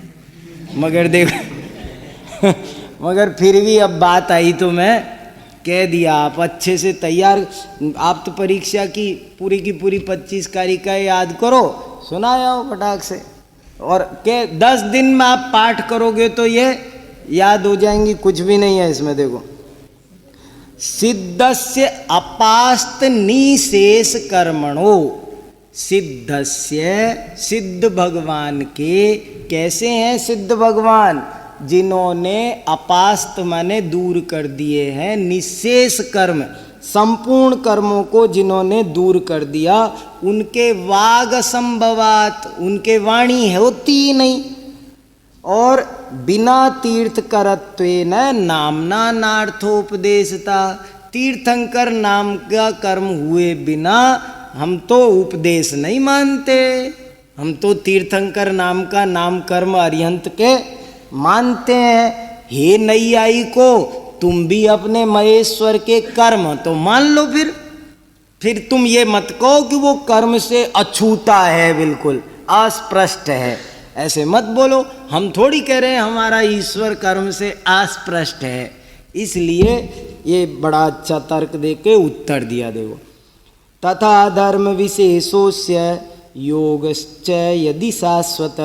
मगर देखो मगर फिर भी अब बात आई तो मैं कह दिया, आप अच्छे से तैयार, आप तो परीक्षा की पूरी 25 कारिकाएं याद करो, सुनाया हो फटाक से, और के 10 दिन में आप पाठ करोगे तो ये याद हो जाएंगी। कुछ भी नहीं है इसमें। देखो, सिद्धस्य अपास्त निशेष कर्मणो, सिद्धस्य सिद्ध भगवान के, कैसे हैं सिद्ध भगवान, जिन्होंने अपास्त माने दूर कर दिए हैं, निशेष कर्म संपूर्ण कर्मों को जिन्होंने दूर कर दिया, उनके वाग संभवात, उनके वाणी होती ही नहीं, और बिना तीर्थ करत्वेन नामना नार्थोपदेशता, तीर्थंकर नाम का कर्म हुए बिना हम तो उपदेश नहीं मानते, हम तो तीर्थंकर नाम का नाम कर्म अरिहंत के मानते हैं। हे नैयायी को, तुम भी अपने महेश्वर के कर्म तो मान लो, फिर तुम ये मत कहो कि वो कर्म से अछूता है, बिल्कुल अस्पृष्ट है, ऐसे मत बोलो। हम थोड़ी कह रहे हैं हमारा ईश्वर कर्म से अस्पृष्ट है, इसलिए ये बड़ा अच्छा तर्क दे के उत्तर दिया। देखो, तथा धर्म विशेषोस्य योगश्च यदि शाश्वत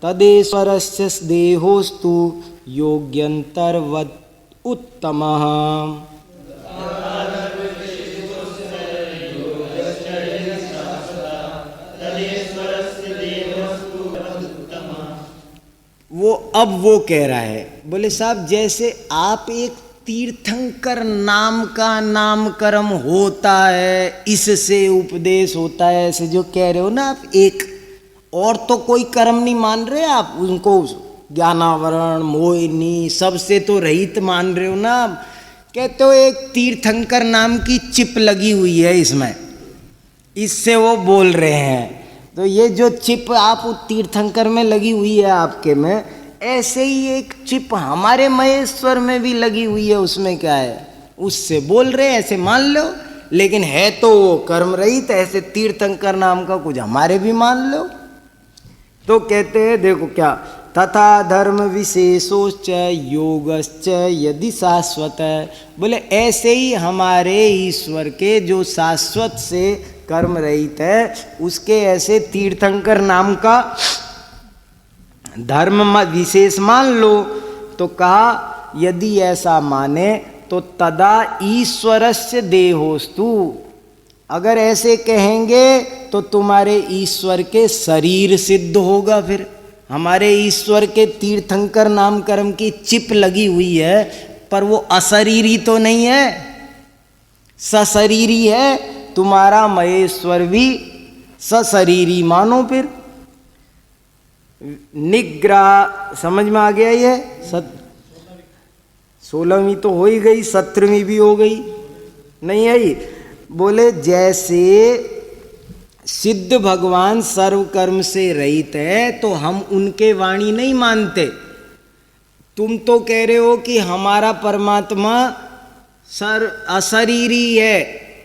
तदेश्वरस्य देहोस्तु योग्यंतर्वत् उत्तमः। वो कह रहा है, बोले साहब जैसे आप एक तीर्थंकर नाम का नामकर्म होता है, इससे उपदेश होता है, ऐसे जो कह रहे हो ना आप, एक और तो कोई कर्म नहीं मान रहे आप उनको, ज्ञानावरण मोहिनी सबसे तो रहित मान रहे हो ना। कहते हो एक तीर्थंकर नाम की चिप लगी हुई है इसमें, इससे वो बोल रहे हैं। तो ये जो चिप आप तीर्थंकर में लगी हुई है आपके में, ऐसे ही एक चिप हमारे महेश्वर में भी लगी हुई है, उसमें क्या है, उससे बोल रहे हैं, ऐसे मान लो। लेकिन है तो वो कर्म रहित, ऐसे तीर्थंकर नाम का कुछ हमारे भी मान लो। तो कहते हैं देखो क्या, तथा धर्म विशेषोश्च योगश्च यदि शाश्वत, बोले ऐसे ही हमारे ईश्वर के जो शाश्वत से कर्म रहित है, उसके ऐसे तीर्थंकर नाम का धर्म विशेष मान लो। तो कहा यदि ऐसा माने तो तदा ईश्वरस्य देहोस्तु, अगर ऐसे कहेंगे तो तुम्हारे ईश्वर के शरीर सिद्ध होगा। फिर हमारे ईश्वर के तीर्थंकर नाम कर्म की चिप लगी हुई है, पर वो अशरीरी तो नहीं है, सशरीरी है। तुम्हारा महेश्वर भी सशरीरी मानो। फिर निग्रह समझ में आ गया। ये 16वीं तो हो ही गई, 17वीं भी हो गई, नहीं आई। बोले जैसे सिद्ध भगवान सर्व कर्म से रहित है, तो हम उनके वाणी नहीं मानते। तुम तो कह रहे हो कि हमारा परमात्मा अशरीरी है,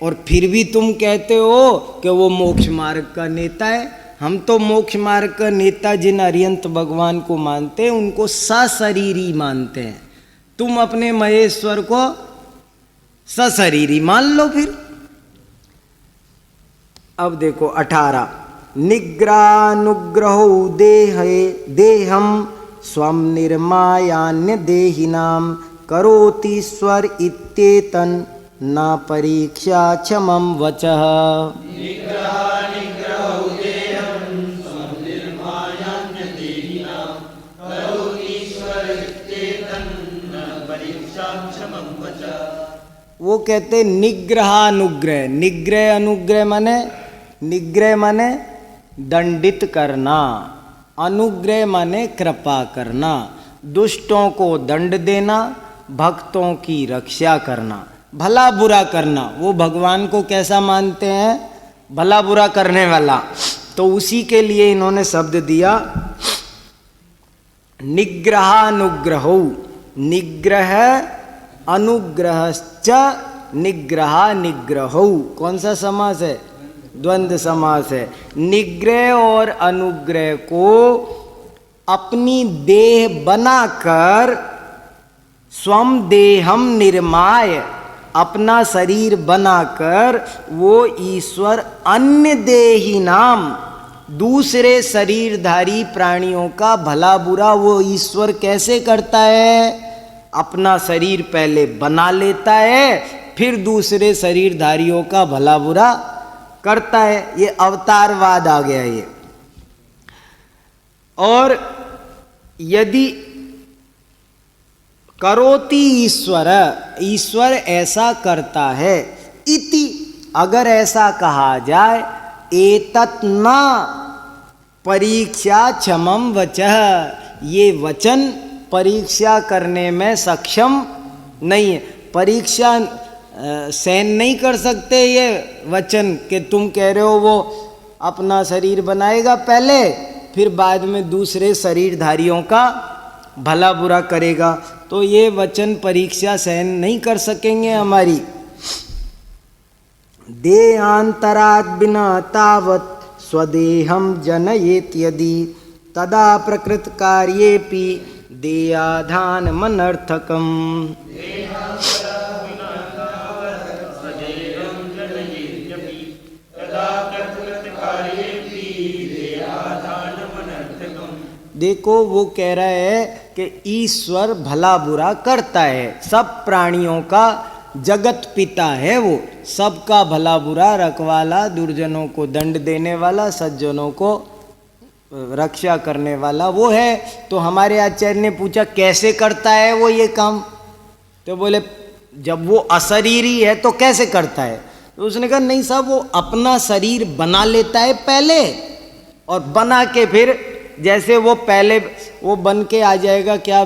और फिर भी तुम कहते हो कि वो मोक्ष मार्ग का नेता है। हम तो मोक्ष मार्ग का नेता जिन अरिहंत भगवान को मानते हैं, उनको सशरीरी मानते हैं। तुम अपने महेश्वर को सशरीरी मान लो। फिर अब देखो 18, निग्रहानुग्रहो देहम स्वम निर्मायान्य देहिनाम करोतीश्वर इत्येतन न परीक्षा क्षमं वचः। वो कहते निग्रहानुग्रह, निग्रह अनुग्रह माने, निग्रह माने दंडित करना, अनुग्रह माने कृपा करना, दुष्टों को दंड देना, भक्तों की रक्षा करना, भला बुरा करना। वो भगवान को कैसा मानते हैं, भला बुरा करने वाला। तो उसी के लिए इन्होंने शब्द दिया निग्रहानुग्रहो, निग्रह अनुग्रहश्च निग्रह निग्रहो। कौन सा समास है, द्वंद्व समास है। निग्रह और अनुग्रह को अपनी देह बनाकर, स्वम देहम निर्माय, अपना शरीर बनाकर, वो ईश्वर अन्य देही नाम, दूसरे शरीरधारी प्राणियों का भला बुरा वो ईश्वर कैसे करता है, अपना शरीर पहले बना लेता है, फिर दूसरे शरीरधारियों का भला बुरा करता है। ये अवतारवाद आ गया ये। और यदि करोति ईश्वर, ईश्वर ऐसा करता है, इति अगर ऐसा कहा जाए, एतत् न परीक्षा क्षमं वचः, ये वचन परीक्षा करने में सक्षम नहीं है। परीक्षा सहन नहीं कर सकते ये वचन कि तुम कह रहे हो वो अपना शरीर बनाएगा पहले, फिर बाद में दूसरे शरीरधारियों का भला बुरा करेगा। तो ये वचन परीक्षा सहन नहीं कर सकेंगे हमारी। देहांतरात् बिना तावत् स्वदेहम जनयेत यदि तदा प्रकृत कार्येपि देयाधान मनर्थकम। देखो वो कह रहा है कि ईश्वर भला बुरा करता है, सब प्राणियों का जगत पिता है, वो सबका भला बुरा रखवाला, दुर्जनों को दंड देने वाला, सज्जनों को रक्षा करने वाला वो है। तो हमारे आचार्य ने पूछा कैसे करता है वो ये काम, तो बोले जब वो अशरीरी है तो कैसे करता है। तो उसने कहा नहीं साहब, वो अपना शरीर बना लेता है पहले, और बना के फिर जैसे वो पहले वो बन के आ जाएगा, क्या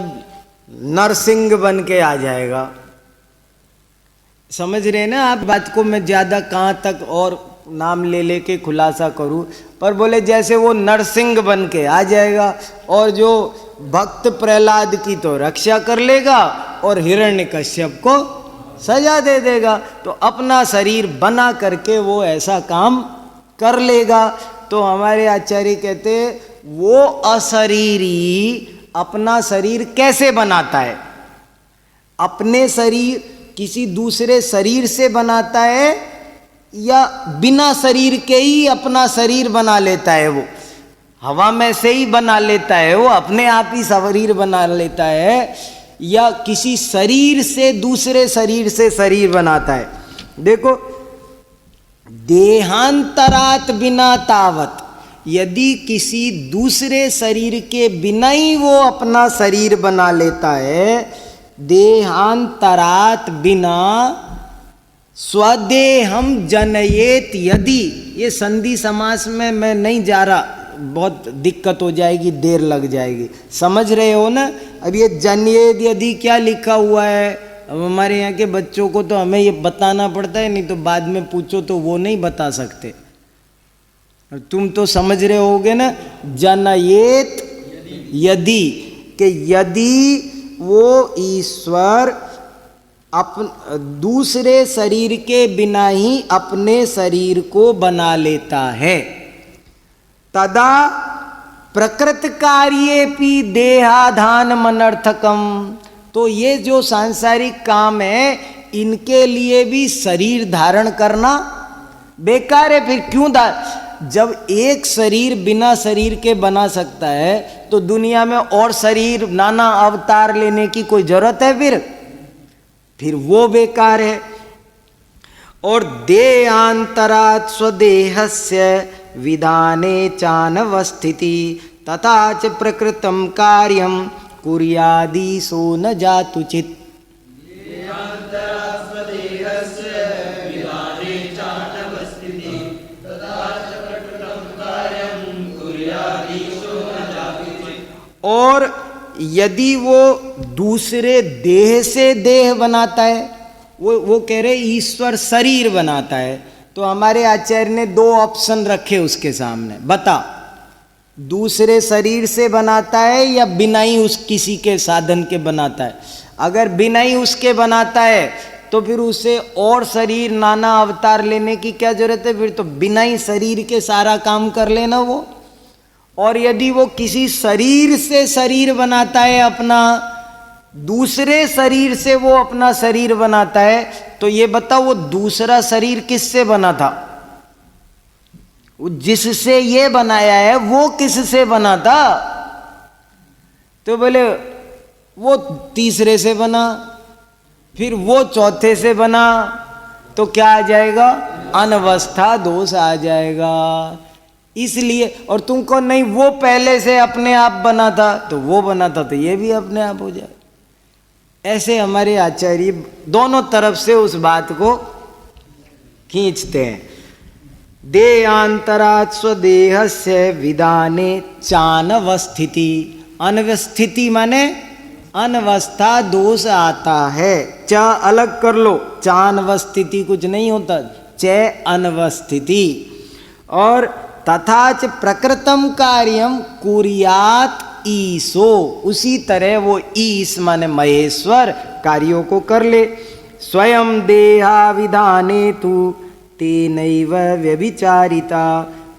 नरसिंह बन के आ जाएगा। समझ रहे ना आप बात को? मैं ज़्यादा कहाँ तक और नाम ले लेके खुलासा करूं, पर बोले जैसे वो नरसिंह बन के आ जाएगा और जो भक्त प्रहलाद की तो रक्षा कर लेगा और हिरण्यकश्यप को सजा दे देगा। तो अपना शरीर बना करके वो ऐसा काम कर लेगा। तो हमारे आचार्य कहते वो अशरीरी अपना शरीर कैसे बनाता है? अपने शरीर किसी दूसरे शरीर से बनाता है या बिना शरीर के ही अपना शरीर बना लेता है? वो हवा में से ही बना लेता है, वो अपने आप ही शरीर बना लेता है, या किसी शरीर से दूसरे शरीर से शरीर बनाता है? देखो, देहांतरात बिना तावत, यदि किसी दूसरे शरीर के बिना ही वो अपना शरीर बना लेता है, देहांतरात बिना स्वदेहम जनयेत यदि, ये संधि समास में मैं नहीं जा रहा, बहुत दिक्कत हो जाएगी, देर लग जाएगी, समझ रहे हो ना? अब ये जनयेत यदि क्या लिखा हुआ है, अब हमारे यहाँ के बच्चों को तो हमें ये बताना पड़ता है, नहीं तो बाद में पूछो तो वो नहीं बता सकते। तुम तो समझ रहे होगे ना, जनयेत यदि, कि यदि वो ईश्वर दूसरे शरीर के बिना ही अपने शरीर को बना लेता है, तदा प्रकृत कार्येपि देहाधान मनर्थकम, तो ये जो सांसारिक काम है इनके लिए भी शरीर धारण करना बेकार है। फिर क्यों जब एक शरीर बिना शरीर के बना सकता है तो दुनिया में और शरीर नाना अवतार लेने की कोई जरूरत है? फिर वो बेकार है। और देहांतरात् स्वदेहस्य विधाने चानवस्थिति तथा च प्रकृतं कार्यं कुर्यादीशो न जातुचित्। और यदि वो दूसरे देह से देह बनाता है, वो कह रहे ईश्वर शरीर बनाता है, तो हमारे आचार्य ने दो ऑप्शन रखे उसके सामने, बता दूसरे शरीर से बनाता है या बिना ही उस किसी के साधन के बनाता है? अगर बिना ही उसके बनाता है तो फिर उसे और शरीर नाना अवतार लेने की क्या जरूरत है? फिर तो बिना ही शरीर के सारा काम कर लेना वो। और यदि वो किसी शरीर से शरीर बनाता है अपना, दूसरे शरीर से वो अपना शरीर बनाता है, तो ये बताओ वो दूसरा शरीर किससे बना था? वो जिससे ये बनाया है वो किससे बना था? तो बोले वो तीसरे से बना, फिर वो चौथे से बना, तो क्या आ जाएगा? अनवस्था दोष आ जाएगा। इसलिए, और तुमको नहीं वो पहले से अपने आप बना था तो वो बना था तो ये भी अपने आप हो जाए। ऐसे हमारे आचार्य दोनों तरफ से उस बात को खींचते हैं। देहांतरात् स्वदेहस्य विधाने चानवस्थिति, अनवस्थिति माने अनवस्था दोष आता है। च अलग कर लो, चानवस्थिति कुछ नहीं होता, च अनवस्थिति। और तथा च प्रकृतम कार्यम कुर्यात ईशो, उसी तरह वो ईश माने महेश्वर कार्यों को कर ले। स्वयं देहा विधाने तु तेनैव व्यभिचारिता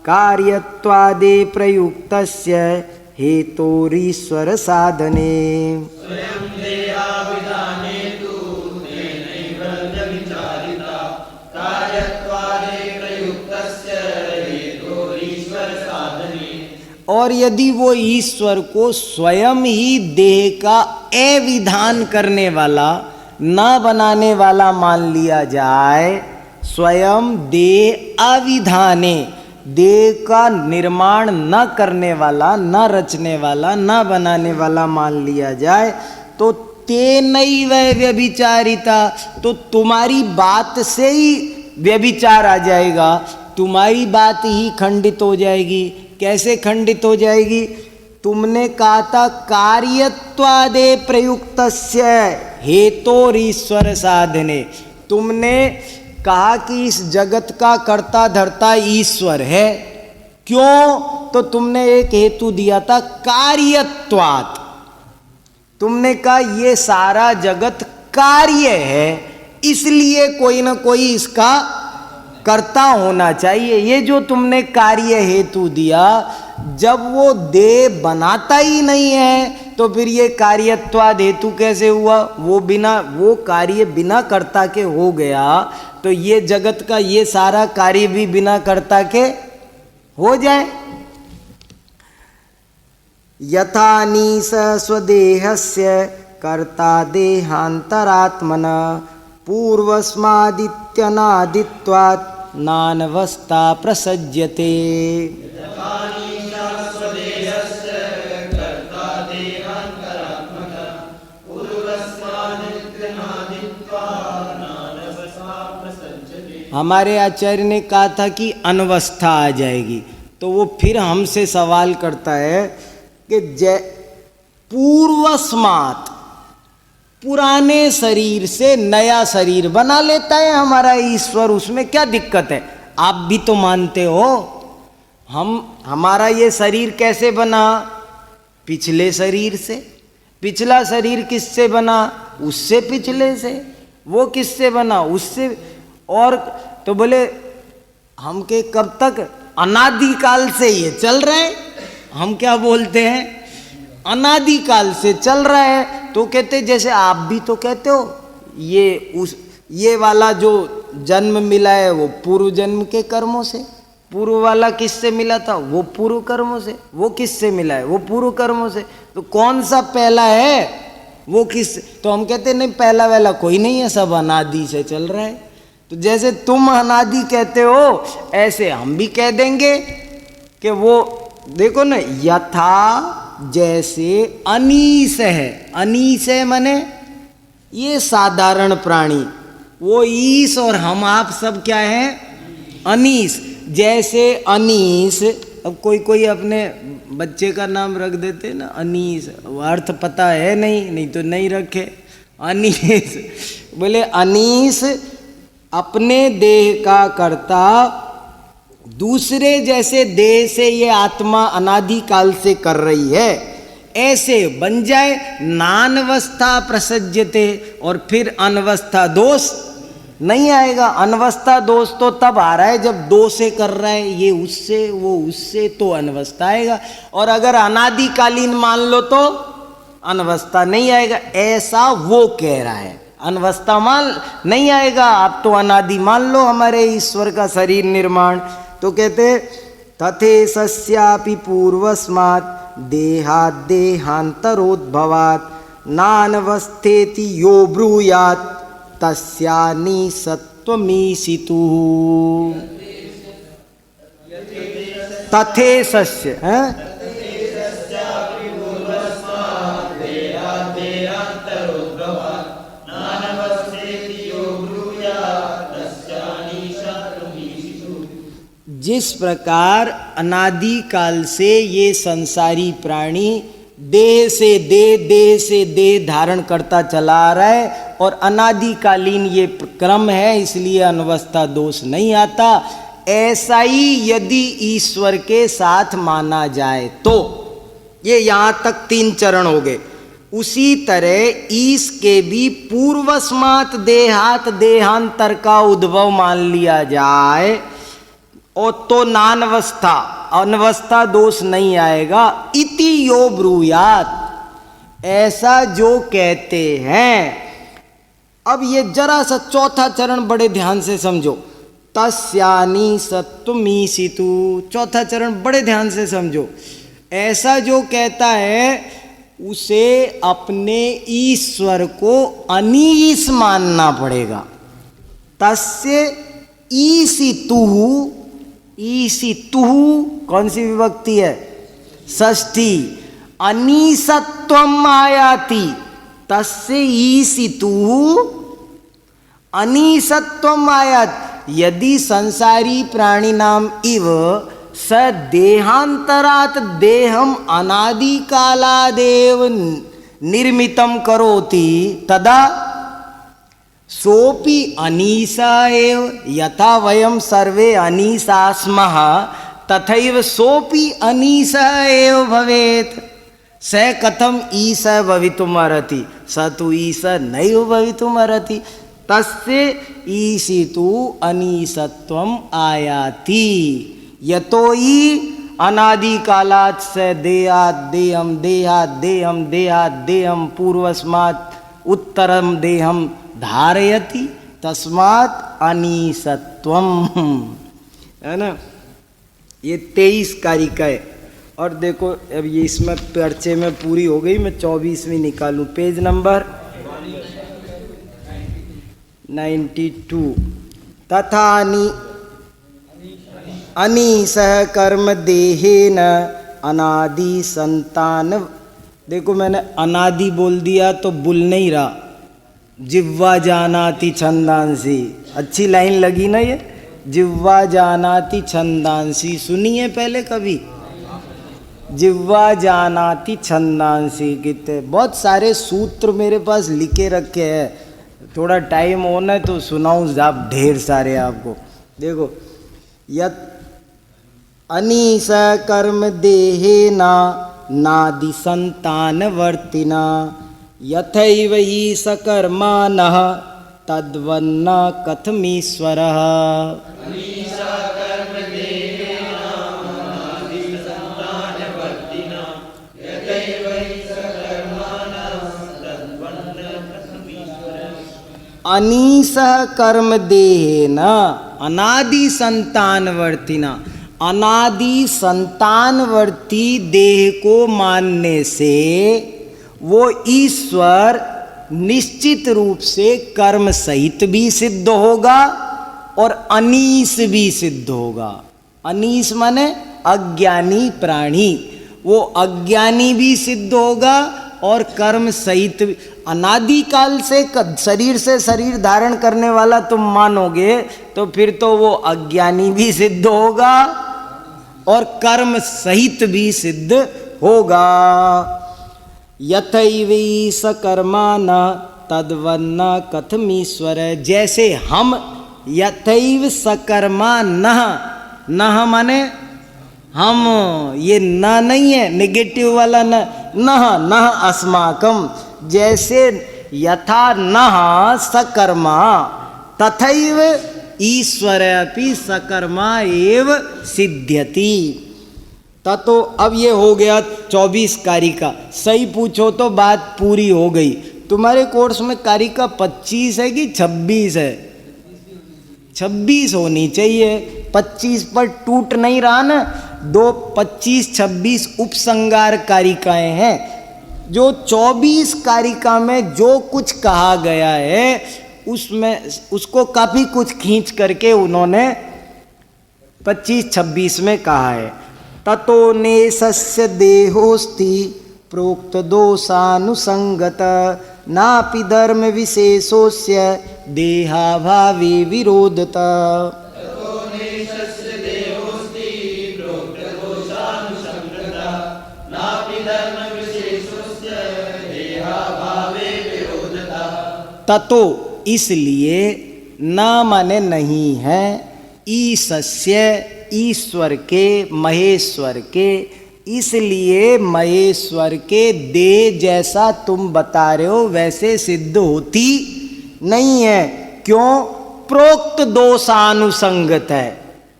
कार्यत्वादे प्रयुक्तस्य हेतोरीश्वर साधने। और यदि वो ईश्वर को स्वयं ही देह का अविधान करने वाला, न बनाने वाला मान लिया जाए, स्वयं देह अविधाने, देह का निर्माण न करने वाला, न रचने वाला, न बनाने वाला मान लिया जाए, तो तेनैव व्यभिचारिता, तो तुम्हारी बात से ही व्यभिचार आ जाएगा, तुम्हारी बात ही खंडित हो जाएगी। कैसे खंडित हो जाएगी? तुमने कहा था कार्यत्वादे प्रयुक्तस्य हेतोरीश्वर साधने। तुमने कहा कि इस जगत का कर्ता धर्ता ईश्वर है। क्यों? तो तुमने एक हेतु दिया था कार्यत्वात्। तुमने कहा ये सारा जगत कार्य है, इसलिए कोई ना कोई इसका कर्ता होना चाहिए। ये जो तुमने कार्य हेतु दिया, जब वो देह बनाता ही नहीं है तो फिर ये कार्यत्वाद हेतु कैसे हुआ? वो कार्य बिना कर्ता के हो गया, तो ये जगत का ये सारा कार्य भी बिना कर्ता के हो जाए। यथा नीस स्वदेहस्य कर्ता देहांतरात्मना पूर्वस्मादित्यनादित्वात् नानवस्था प्रसज्यते। हमारे आचार्य ने कहा था कि अनवस्था आ जाएगी, तो वो फिर हमसे सवाल करता है कि पूर्वस्मात्, पुराने शरीर से नया शरीर बना लेता है हमारा ईश्वर, उसमें क्या दिक्कत है? आप भी तो मानते हो। हमारा ये शरीर कैसे बना? पिछले शरीर से। पिछला शरीर किससे बना? उससे पिछले से। वो किससे बना? उससे। और तो बोले हम के कब तक? अनादिकाल से ये चल रहे हैं। हम क्या बोलते हैं? अनादिकाल से चल रहा है। तो कहते जैसे आप भी तो कहते हो ये वाला जो जन्म मिला है वो पूर्व जन्म के कर्मों से। पूर्व वाला किससे मिला था? वो पूर्व कर्मों से। वो किससे मिला है? वो पूर्व कर्मों से। तो कौन सा पहला है? वो किस? तो हम कहते नहीं, पहला वाला कोई नहीं है, सब अनादि से चल रहा है। तो जैसे तुम अनादि कहते हो, ऐसे हम भी कह देंगे कि वो देखो ना, यथा जैसे अनीस है। अनीस है माने ये साधारण प्राणी, वो ईस और हम आप सब क्या है? अनीस। जैसे अनीस, अब कोई अपने बच्चे का नाम रख देते ना अनीस, वो अर्थ पता है नहीं तो नहीं रखे। अनीस बोले अनीस अपने देह का कर्ता, दूसरे जैसे देह से ये आत्मा अनादिकाल से कर रही है, ऐसे बन जाए। नानवस्था प्रसज्यते, और फिर अनवस्था दोष नहीं आएगा। अनवस्था दोष तो तब आ रहा है जब दो से कर रहा है, ये उससे वो उससे, तो अनवस्था आएगा। और अगर अनादिकालीन मान लो तो अनवस्था नहीं आएगा, ऐसा वो कह रहा है। अनवस्था मान नहीं आएगा। आप तो अनादि मान लो हमारे ईश्वर का शरीर निर्माण। तो कहते तथे सस्यापि पूर्वस्मात् देहात् देहांतरोद्भवात् नानवस्थेति यो ब्रूयात् तस्यानिसत्वमीशितु। तथे सस्य है जिस प्रकार अनादिकाल से ये संसारी प्राणी देह से देह धारण करता चला आ रहा है, और अनादिकालीन ये क्रम है, इसलिए अनवस्था दोष नहीं आता। ऐसा ही यदि ईश्वर के साथ माना जाए तो ये यहाँ तक 3 चरण हो गए। उसी तरह ईश के भी पूर्वस्मात् देहात देहांतर का उद्भव मान लिया जाए, और तो नानवस्था अनवस्था दोष नहीं आएगा। इति यो ब्रूयात, ऐसा जो कहते हैं। अब ये जरा सा चौथा चरण बड़े ध्यान से समझो। तस्यानि सत्वमीशितु, चौथा चरण बड़े ध्यान से समझो। ऐसा जो कहता है उसे अपने ईश्वर को अनीश मानना पड़ेगा। तस्य ईशितुः, ईशितुः कौन सी विभक्ति है? षष्ठी। अनीसत्वम आयाति, तस्य ईशितुः अनीसत्वम आयात। यदि संसारी प्राणी नाम इव स देहांतरात देहम अनादिकालादेव निर्मितं करोति तदा सोपि अनीसा एव यथा वयं सर्वे अनीसा स्मः तथैव सोपि अनीसा एव भवेत्। स कथम ईश भवितुमर्हति, स तु ईश नैव भवितुमर्हति, तस्य ईशितु अनीशत्वम् आयाति। यतो हि अनादिकालात् स देहात् देहं देहात् देहं देहात् देहं पूर्वस्मात् उत्तरम देहम धारयति तस्मात् अनीशत्वम, है ना। ये 23 कारिका है। और देखो अब ये इसमें पर्चे में पूरी हो गई, मैं 24वीं निकालूं, पेज नंबर 92। तथा अनीसह कर्म देहेन अनादि संतान। देखो मैंने अनादि बोल दिया तो बुल नहीं रहा, जिह्वा जानाति छंदांसी, अच्छी लाइन लगी ना ये, जिह्वा जानाति छंदांसी, सुनिए पहले कभी, जिह्वा जानाति छंदांसी। कितने बहुत सारे सूत्र मेरे पास लिखे रखे हैं, थोड़ा टाइम होना है तो सुनाऊं आप ढेर सारे आपको। देखो यत अनीस कर्म देहेना नादि संतान वर्तिना यथैव हि सकर्मानः तद्वन्न कथमीश्वरः। अनीसः कर्म देहेन अनादि संतानवर्तिना, अनादि संतानवर्ती देह को मानने से वो ईश्वर निश्चित रूप से कर्म सहित भी सिद्ध होगा और अनीस भी सिद्ध होगा। अनीस माने अज्ञानी प्राणी, वो अज्ञानी भी सिद्ध होगा और कर्म सहित भी। अनादिकाल से शरीर धारण करने वाला तुम मानोगे तो फिर तो वो अज्ञानी भी सिद्ध होगा और कर्म सहित भी सिद्ध होगा। यथैव सकर्मान तद्वन्न कथमीश्वर, जैसे हम यथैव सकर्मा नह माने हम, ये न नहीं है नेगेटिव वाला न, नह अस्माकम, जैसे यथा नह सकर्मा तथैव ईश्वर अपि सकर्मा एव सिद्ध्यति। तो अब ये हो गया 24 कारिका। सही पूछो तो बात पूरी हो गई। तुम्हारे कोर्स में कारिका 25 है कि 26 है? 26 होनी चाहिए, 25 पर टूट नहीं रहा ना। 25-26 उपसंगार कारिकाएं हैं। जो 24 कारिका में जो कुछ कहा गया है उसमें उसको काफी कुछ खींच करके उन्होंने 25-26 में कहा है। ततो नेशस्य देहोस्ति प्रोक्त दोषानुसंगत नापि धर्म विशेषोस्य देहाभावे विरोधता। ततो इसलिए, न माने नहीं है, ईशस्य ईश्वर के, महेश्वर के, इसलिए महेश्वर के देह जैसा तुम बता रहे हो वैसे सिद्ध होती नहीं है। क्यों? प्रोक्त दोषानुसंगत है।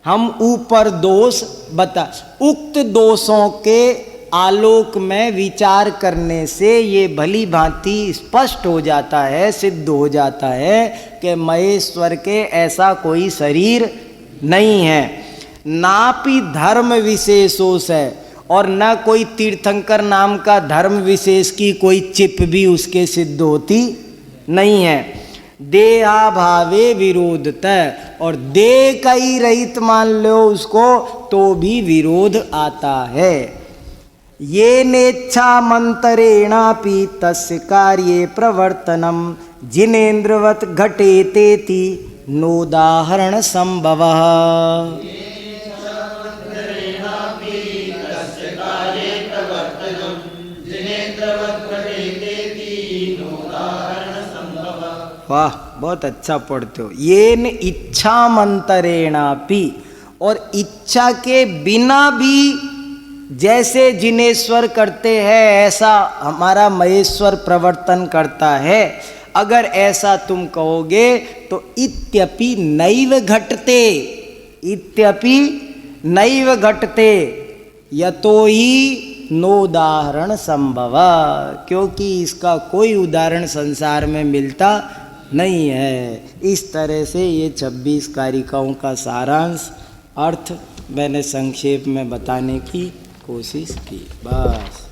हम ऊपर दोष बता, उक्त दोषों के आलोक में विचार करने से ये भली भांति स्पष्ट हो जाता है, सिद्ध हो जाता है कि महेश्वर के ऐसा कोई शरीर नहीं है। नापि धर्म विशेषों से, और न कोई तीर्थंकर नाम का धर्म विशेष की कोई चिप भी उसके सिद्ध होती नहीं है। देहाभावे विरोधतः, और देह का ही रहित मान लो उसको तो भी विरोध आता है। ये नेच्छा मंतरेणापि तस्य कार्ये प्रवर्तनम जिनेन्द्रवत घटेतेति नोदाहरण संभवः। वाह, बहुत अच्छा पढ़ते हो। येन इच्छा मंतरेणापि, और इच्छा के बिना भी जैसे जिनेश्वर करते हैं ऐसा हमारा महेश्वर प्रवर्तन करता है। अगर ऐसा तुम कहोगे तो इत्यपि नैव घटते, इत्यपि नैव घटते यतो ही नोदाहरण संभव, क्योंकि इसका कोई उदाहरण संसार में मिलता नहीं है। इस तरह से ये 26 कारिकाओं का सारांश अर्थ मैंने संक्षेप में बताने की कोशिश की। बस।